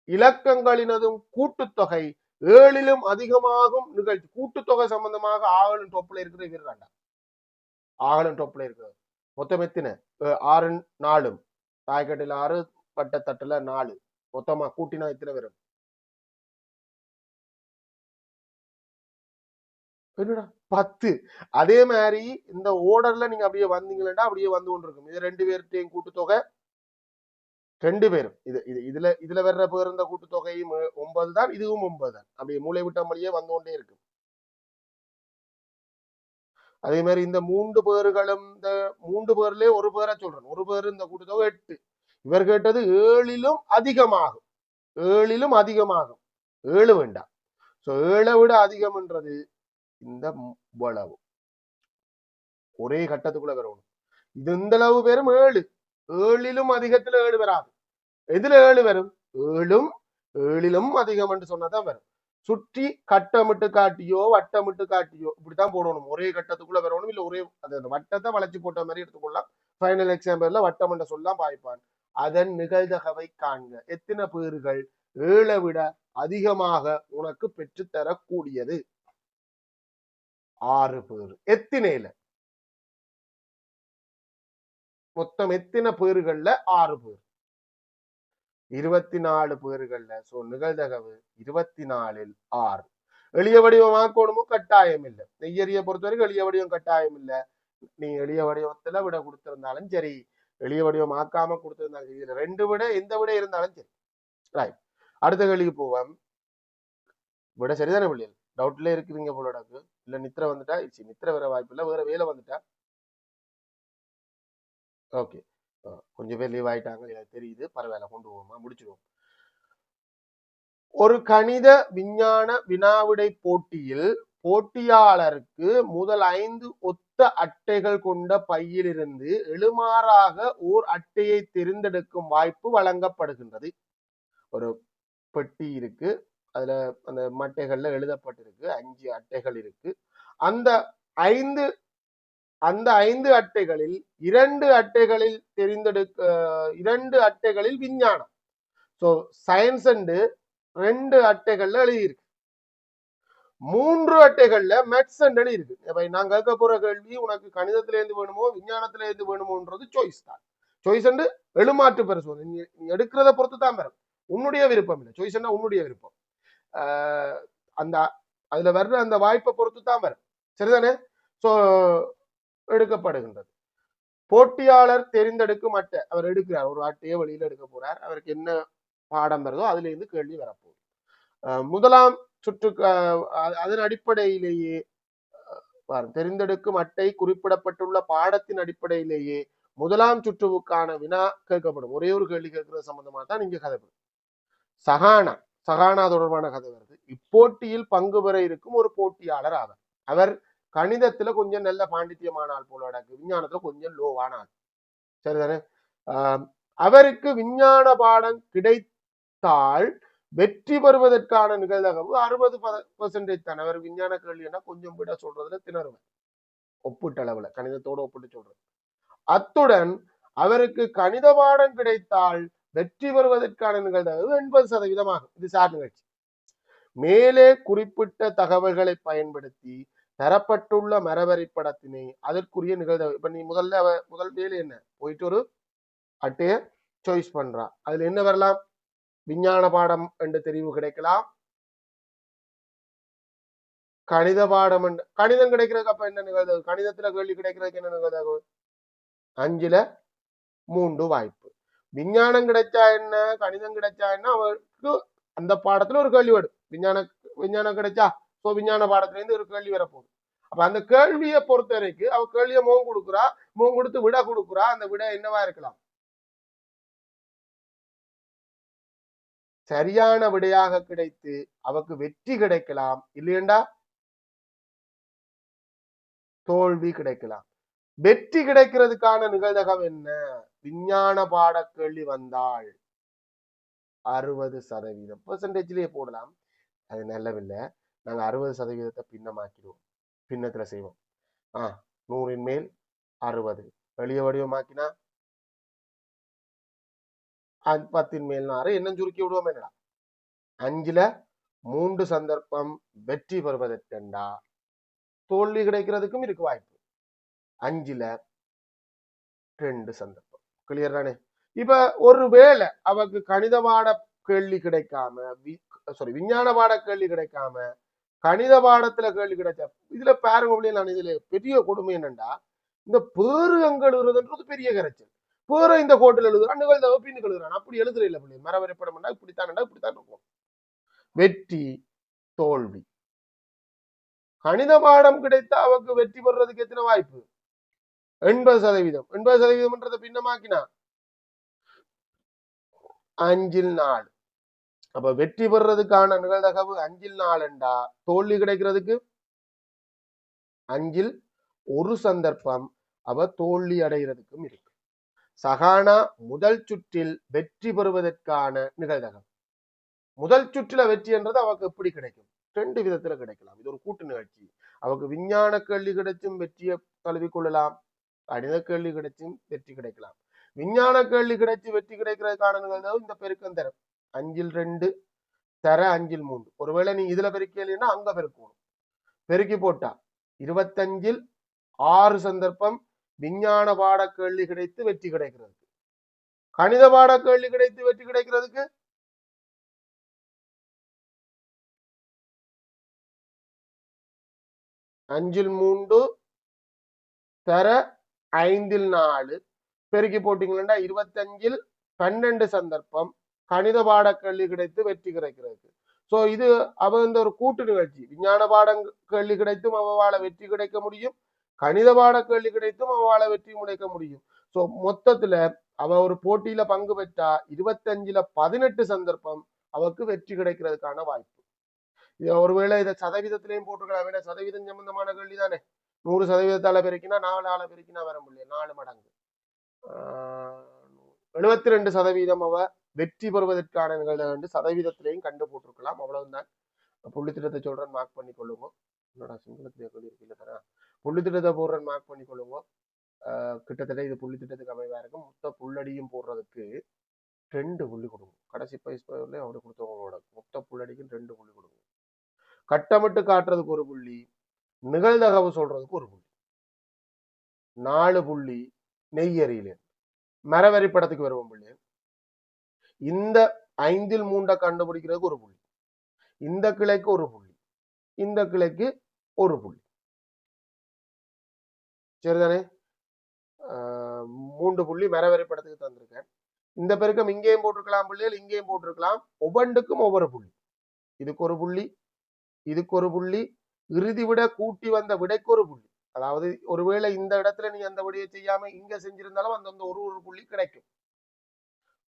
இலக்கங்களினதும் கூட்டுத்தொகை 7லும் அதிகமாகும் நிகழ்ச்சி. கூட்டுத்தொகை சம்பந்தமாக ஆகலும் டொப்ல இருக்கிற வீரராண்டா. ஆகலும் டொப்ல இருக்கிறது. மொத்தம் எத்தனை? 6 4 தாய்க்கட்டில் 6 வட்டத்தட்டுல 4 மொத்தமா கூட்டினா எத்தனை வரும்? என்னடா 10. அதே மாதிரி இந்த ஓர்டர்ல நீங்க அப்படியே வந்தீங்கன்னா அப்படியே வந்து கொண்டிருக்கும். இது 2 பேர்ட்டையும் கூட்டுத்தொகை 2 பேரும். இதுல வர்ற பேர் இந்த கூட்டுத்தொகையும் 9 தான். இதுவும் 9 தான். அப்படியே மூளை விட்ட மொழியே வந்து கொண்டே இருக்கு. அதே மாதிரி இந்த 3 பேர்களும் இந்த 3 பேர்லயே ஒரு பேரை சொல்றேன். ஒரு பேர் இந்த கூட்டுத்தொகை 8. இவர் கேட்டது 7லும் அதிகமாகும். 7லும் அதிகமாகும். 7 வேண்டாம். சோ 7 விட அதிகம்ன்றது இந்த வளவு ஒரே கட்டத்துக்குள்ள வரணும். இது இந்த அளவு பேரும் 7. 7லும் அதிகத்துல 7 வராது. எதுல 7 வரும்? 7ம் 7லும் அதிகம் என்று சொன்னதான் வரும். சுற்றி கட்டமிட்டு காட்டியோ வட்டமிட்டு காட்டியோ இப்படித்தான் போடணும். ஒரே கட்டத்துக்குள்ள வரணும். இல்ல ஒரே அந்த வட்டத்தை வளைச்சு போட்ட மாதிரி எடுத்துக்கொள்ளலாம். ஃபைனல் எக்ஸாம்பிள்ல வட்டம் என்ற சொல்லலாம் பாய்ப்பான். அதன் நிகழ்தகவை காண்க. எத்தனை பேர்கள் 7 விட அதிகமாக உனக்கு பெற்றுத்தரக்கூடியது? 6 பேர். எத்தனைல? மொத்தம் எத்தனை பேர்கள்ல 6 பேர்? 24 பேர்கள்ல. சோ நிகழ்தகவு 24ல் 6. எளிய வடிவமாக்கணுமோ கட்டாயம் இல்லை. நெய்யறிய பொறுத்தவரைக்கும் எளிய வடிவம் கட்டாயம் இல்லை. நீ எளிய வடிவத்துல விட கொடுத்திருந்தாலும் சரி, எளிய வடிவம் ஆக்காம கொடுத்திருந்தாலும் சரி, இதுல 2 விட எந்த விட இருந்தாலும் சரி. ரைட், அடுத்த கேள்விக்கு போவோம். விட சரிதானே பிள்ளைகள்? டவுட்ல இருக்கிறீங்க போலடாக்கு. இல்ல நித்திர வந்துட்டா நித்திர வர வாய்ப்பு இல்லை, வேற வேலை வந்துட்டா ஓகே, கொஞ்சம் பேர் லீவ் ஆயிட்டாங்க, எனக்கு தெரியுது. பரவாயில்ல, கொண்டு போவோமா, முடிச்சிடுவோம். ஒரு கணித விஞ்ஞான வினாவிடை போட்டியில் போட்டியாளருக்கு முதல் 5 ஒத்த அட்டைகள் கொண்ட பையிலிருந்து எழுமாறாக ஓர் அட்டையை தெரிந்தெடுக்கும் வாய்ப்பு வழங்கப்படுகின்றது. ஒரு பெட்டி இருக்கு, அதுல அந்த மட்டைகள்ல எழுதப்பட்டிருக்கு, 5 அட்டைகள் இருக்கு. அந்த 5 அட்டைகளில் 2 அட்டைகளில் தெரிந்தெடுக்க 2 அட்டைகளில் விஞ்ஞானம், ஸோ சயின்ஸ் அண்டு 2 அட்டைகள்ல எழுதியிருக்கு. 3 அட்டைகள்ல மெட்ஸ் எழுதி இருக்கு. நான் கேட்க போற கேள்வி உனக்கு கணிதத்தில இருந்து வேணுமோ விஞ்ஞானத்தில இருந்து வேணுமோன்றது சாய்ஸ் தான். சாய்ஸ் அண்டு எழுமாற்று பரிசோதனை நீ எடுக்கிறத பொறுத்து தான் வரும், உன்னுடைய விருப்பம் இல்லை. சாய்ஸ் உன்னுடைய விருப்பம். அந்த அதுல வர்ற அந்த வாய்ப்பை பொறுத்து தான் வரும், சரிதானே? சோ எடுக்கப்படுகின்றது. போட்டியாளர் தெரிந்தெடுக்கும் அட்டை அவர் எடுக்கிறார், ஒரு அட்டையை வெளியில எடுக்க போறார். அவருக்கு என்ன பாடம் வருதோ அதுல இருந்து கேள்வி வரப்போகுது. முதலாம் சுற்று அதன் அடிப்படையிலேயே தெரிந்தெடுக்கும் அட்டை குறிப்பிடப்பட்டுள்ள பாடத்தின் அடிப்படையிலேயே முதலாம் சுற்றுவுக்கான வினா கேட்கப்படும். ஒரே ஒரு கேள்வி கேட்கறது சம்பந்தமா தான் இங்க கதைப்படும். சகானா தொடர்பான கதை வருது. இப்போட்டியில் பங்கு பெற இருக்கும் ஒரு போட்டியாளர் ஆவார். அவர் கணிதத்துல கொஞ்சம் நல்ல பாண்டித்யமானால் போல அடக்கு, விஞ்ஞானத்துல கொஞ்சம் லோவானால், சரிதானே? அவருக்கு விஞ்ஞான பாடம் கிடைத்தால் வெற்றி பெறுவதற்கான நிகழ்தகவு 60% தான். அவர் விஞ்ஞான கேள்வினா கொஞ்சம் விட சொல்றதுல திணறுவர், ஒப்பிட்டளவுல கணிதத்தோடு ஒப்பிட்டு சொல்றது. அத்துடன் அவருக்கு கணித பாடம் கிடைத்தால் வெற்றி பெறுவதற்கான நிகழ்தகவு 80% ஆகும். இது சார் நிகழ்ச்சி. மேலே குறிப்பிட்ட தகவல்களை பயன்படுத்தி தரப்பட்டுள்ள மரவரைபடத்தினை அதற்குரிய நிகழ்தகவு. இப்ப நீ முதல் வேலை என்ன, போயிட்டு ஒரு அட்டைய சாய்ஸ் பண்றா, அதுல என்ன வரலாம், விஞ்ஞான பாடம் என்ற தெரிவு கிடைக்கலாம், கணித பாடம் கணிதம் கிடைக்கிறதுக்கு அப்ப என்ன நிகழ்தகவு, கணிதத்துல கேள்வி கிடைக்கிறதுக்கு என்ன நிகழ்தகவு, 5/3 வாய்ப்பு. விஞ்ஞானம் கிடைச்சா என்ன, கணிதம் கிடைச்சா என்ன, அவருக்கு அந்த பாடத்துல ஒரு கேள்வி வரும். விஞ்ஞானம் கிடைச்சா விஞ்ஞான பாடத்துல இருந்து ஒரு கேள்வி வரப்போகுது. அப்ப அந்த கேள்வியை பொறுத்த வரைக்கும் அவ கேள்வியை முகம் கொடுத்து விட கொடுக்குறா. அந்த விட என்னவா இருக்கலாம், சரியான விடையாக கிடைத்து அவக்கு வெற்றி கிடைக்கலாம், இல்லையண்டா தோல்வி கிடைக்கலாம். வெற்றி கிடைக்கிறதுக்கான நிகழ்தகவு என்ன, விஞ்ஞான பாட கேள்வி வந்தால் 60% பெர்சன்டேஜ்லயே போடலாம். அது நல்லவில்லை, நாங்க 60% பின்னமாக்கிடுவோம், பின்னத்துல செய்வோம். 100 மேல் 60 வெளிய வடிவமாக்கினா 10 மேல் 6 என்ன சுருக்கி விடுவோம். என்னடா 5/3 சந்தர்ப்பம் வெற்றி பெறுவதற்கண்டா, தோல்வி கிடைக்கிறதுக்கும் இருக்கு வாய்ப்பு, 5/2 சந்தர்ப்பம். கிளியர் தானே? இப்ப ஒருவேளை அவருக்கு கணித பாட கேள்வி கிடைக்காம, விஞ்ஞான பாட கேள்வி கிடைக்காம கணித பாடத்துல கேள்வி கிடைச்சா, இதுல பாருங்க, நான் இதுல பெரிய கொடுமை என்னண்டா, இந்த பேருங்கள் எழுதுன்றது பெரிய கரைச்சல். பேர இந்த கோட்டில் எழுதுறான், நிகழ்தகவு பின்னுக்கு எழுதுறான். அப்படி எழுதுற இல்ல பிள்ளை, மரவரைப்படம் இப்படித்தான் இருக்கும். வெற்றி தோல்வி. கணித பாடம் கிடைத்த அவருக்கு வெற்றி பெறுறதுக்கு எத்தனை வாய்ப்பு, 80%. 80% பின்னமாக்கினா 5/4. அப்ப வெற்றி பெறுறதுக்கான நிகழ்தகவு 5/4. தோல்வி கிடைக்கிறதுக்கு 5/1 சந்தர்ப்பம் அவ தோல்வி அடைகிறதுக்கும் இருக்கு. சகானா முதல் சுற்றில் வெற்றி பெறுவதற்கான நிகழ்தகவு, முதல் சுற்றுல வெற்றி என்றது அவருக்கு எப்படி கிடைக்கும், 2 விதத்துல கிடைக்கலாம். இது ஒரு கூட்டு நிகழ்ச்சி. அவருக்கு விஞ்ஞான கேள்வி கிடைச்சும் வெற்றியை தழுவிக்கொள்ளலாம், கணித கேள்வி கிடைச்சும் வெற்றி கிடைக்கலாம். விஞ்ஞான கேள்வி கிடைச்சு வெற்றி கிடைக்கிறதுக்கான நிகழ்தகவு இந்த பெருக்கம் தரும், 5/2 தர 5/3. ஒருவேளை நீ இதுல பெருக்கலைன்னா அங்க பெருக்கணும், பெருக்கி போட்டா 25/6 சந்தர்ப்பம் விஞ்ஞான பாட கேள்வி கிடைத்து வெற்றி கிடைக்கிறதுக்கு. கணித பாட கேள்வி கிடைத்து வெற்றி கிடைக்கிறதுக்கு 5/3 தர 5/4 பெருக்கி போட்டீங்கன்னா 25/12 சந்தர்ப்பம் கணித பாட கேள்வி கிடைத்து வெற்றி கிடைக்கிறது. சோ இது அவ இந்த ஒரு கூட்டு நிகழ்ச்சி. விஞ்ஞான பாடம் கேள்வி கிடைத்தும் அவளால வெற்றி கிடைக்க முடியும், கணித பாட கேள்வி கிடைத்தும் அவளால வெற்றி கிடைக்க முடியும். ஸோ மொத்தத்துல அவ ஒரு போட்டியில பங்கு பெற்றா 25ல 18 சந்தர்ப்பம் அவருக்கு வெற்றி கிடைக்கிறதுக்கான வாய்ப்பு. ஒருவேளை இதை சதவீதத்திலையும் போட்டுக்கலாம். விட சதவீதம் சம்பந்தமான கேள்வி தானே. 100% பெருக்கினா 4 பெருக்கினா வர முடியும், 4 மடங்கு. 72% அவ வெற்றி பெறுவதற்கான நிகழ்வு சதவீதத்திலையும் கண்டு போட்டிருக்கலாம். அவ்வளவுதான். புள்ளித்திட்டத்தை சொல்றேன், மார்க் பண்ணி கொள்ளுங்க. என்னடா சிங்களத்திலே சொல்லியிருக்கீங்க, புள்ளித்திட்டத்தை போடுறேன், மார்க் பண்ணி கொள்ளுங்க. கிட்டத்தட்ட இது புள்ளித்திட்டத்துக்கு அமைவா இருக்கும். மொத்த புள்ளடியும் போடுறதுக்கு 2 புள்ளி கொடுங்க. கடைசி பயிற்சியில அவரு கொடுத்தவங்களோட மொத்த புள்ளடிக்கும் 2 புள்ளி கொடுங்க. கட்டமிட்டு காட்டுறதுக்கு 1 புள்ளி, நிகழ்தகவு சொல்றதுக்கு 1 புள்ளி, 4 புள்ளி. நெய்யறியில மரவரி படத்துக்கு வருவோம் புள்ளி. இந்த 5ல் 3 கண்டுபிடிக்கிறதுக்கு 1 புள்ளி, இந்த கிளைக்கு 1 புள்ளி, இந்த கிளைக்கு 1 புள்ளி. சரிதானே? 3 புள்ளி மரவரி படத்துக்கு தந்திருக்கேன். இந்த பெருக்கம் இங்கேயும் போட்டிருக்கலாம் புள்ளிகள், இங்கேயும் போட்டிருக்கலாம். ஒவ்வொன்றுக்கும் ஒவ்வொரு புள்ளி. இதுக்கு 1 புள்ளி, இதுக்கு 1 புள்ளி, இறுதி விட கூட்டி வந்த விடைக்கு 1 புள்ளி. அதாவது ஒருவேளை இந்த இடத்துல நீ அந்த விடையை செய்யாம இங்க செஞ்சிருந்தாலும் அந்த ஒரு புள்ளி கிடைக்கும்.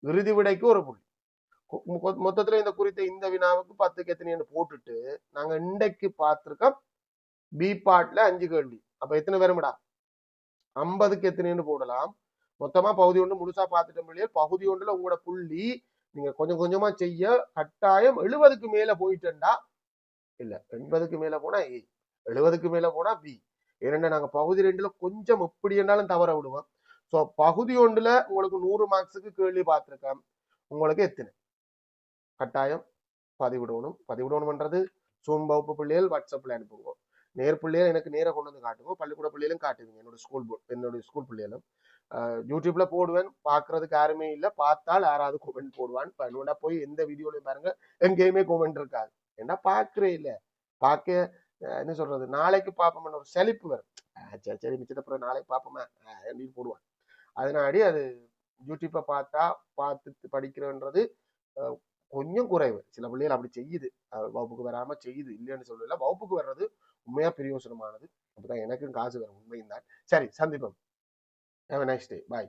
இறுதி விடைக்கு 1 புள்ளி. மொத்தத்துல இந்த குறித்த இந்த வினாவுக்கு 10க்கு எத்தனை போட்டுட்டு நாங்க இன்றைக்கு பார்த்திருக்கோம் பி பார்ட்ல 5 கேள்வி. அப்ப எத்தனை பேரும்டா? 50க்கு எத்தனைன்னு போடலாம். மொத்தமா பகுதி ஒன்று முழுசா பார்த்துட்டோம் இல்லையா? பகுதி ஒன்றுல உங்களோட புள்ளி நீங்க கொஞ்சம் கொஞ்சமா செய்ய கட்டாயம் 70க்கு மேல போயிட்டா இல்ல, 80க்கு மேல போனா ஏ, 70க்கு மேல போனா பி. ஏன்னா நாங்க பகுதி 2ல கொஞ்சம் எப்படி இருந்தாலும் தவற விடுவோம். ஸோ பகுதி 1ல உங்களுக்கு 100 மார்க்ஸுக்கு கேள்வி பார்த்திருக்கேன். உங்களுக்கு எத்தனை கட்டாயம் பதிவிடணும். பதிவிடணும்ன்றது சூம் வகுப்பு பிள்ளைகள் வாட்ஸ்அப்ல அனுப்புங்க. நேர் பிள்ளைகள் எனக்கு நேர கொண்டு வந்து காட்டுங்க. பள்ளிக்கூட பிள்ளைகளும் காட்டுவீங்க. என்னோட ஸ்கூல் பிள்ளைகளும் யூடியூப்ல போடுவேன். பாக்குறதுக்கு யாருமே இல்லை. பார்த்தால் யாராவது கொமெண்ட் போடுவான். என்னோட போய் எந்த வீடியோலையும் பாருங்க, எங்கேயுமே கொமெண்ட் இருக்காது. ஏன்னா பாக்குறே இல்லை. பார்க்க என்ன சொல்றது, நாளைக்கு பார்ப்போம் ஒரு செழிப்பு வரும். சரி சரி மிச்சத்தப்புறம் நாளைக்கு பார்ப்போமா அப்படின்னு போடுவான். அதனாடி அது யூடியூப்பை பார்த்து படிக்கிறன்றது கொஞ்சம் குறைவு. சில பிள்ளைகள் அப்படி செய்யுது, வகுப்புக்கு வராம செய்யுது, இல்லைன்னு சொல்லல. வகுப்புக்கு வர்றது உண்மையா பிரயோசனமானது. அப்படிதான் எனக்கும் காசு வரும், உண்மையும் தான். சரி, சந்திப்போம். Have a nice day. Bye.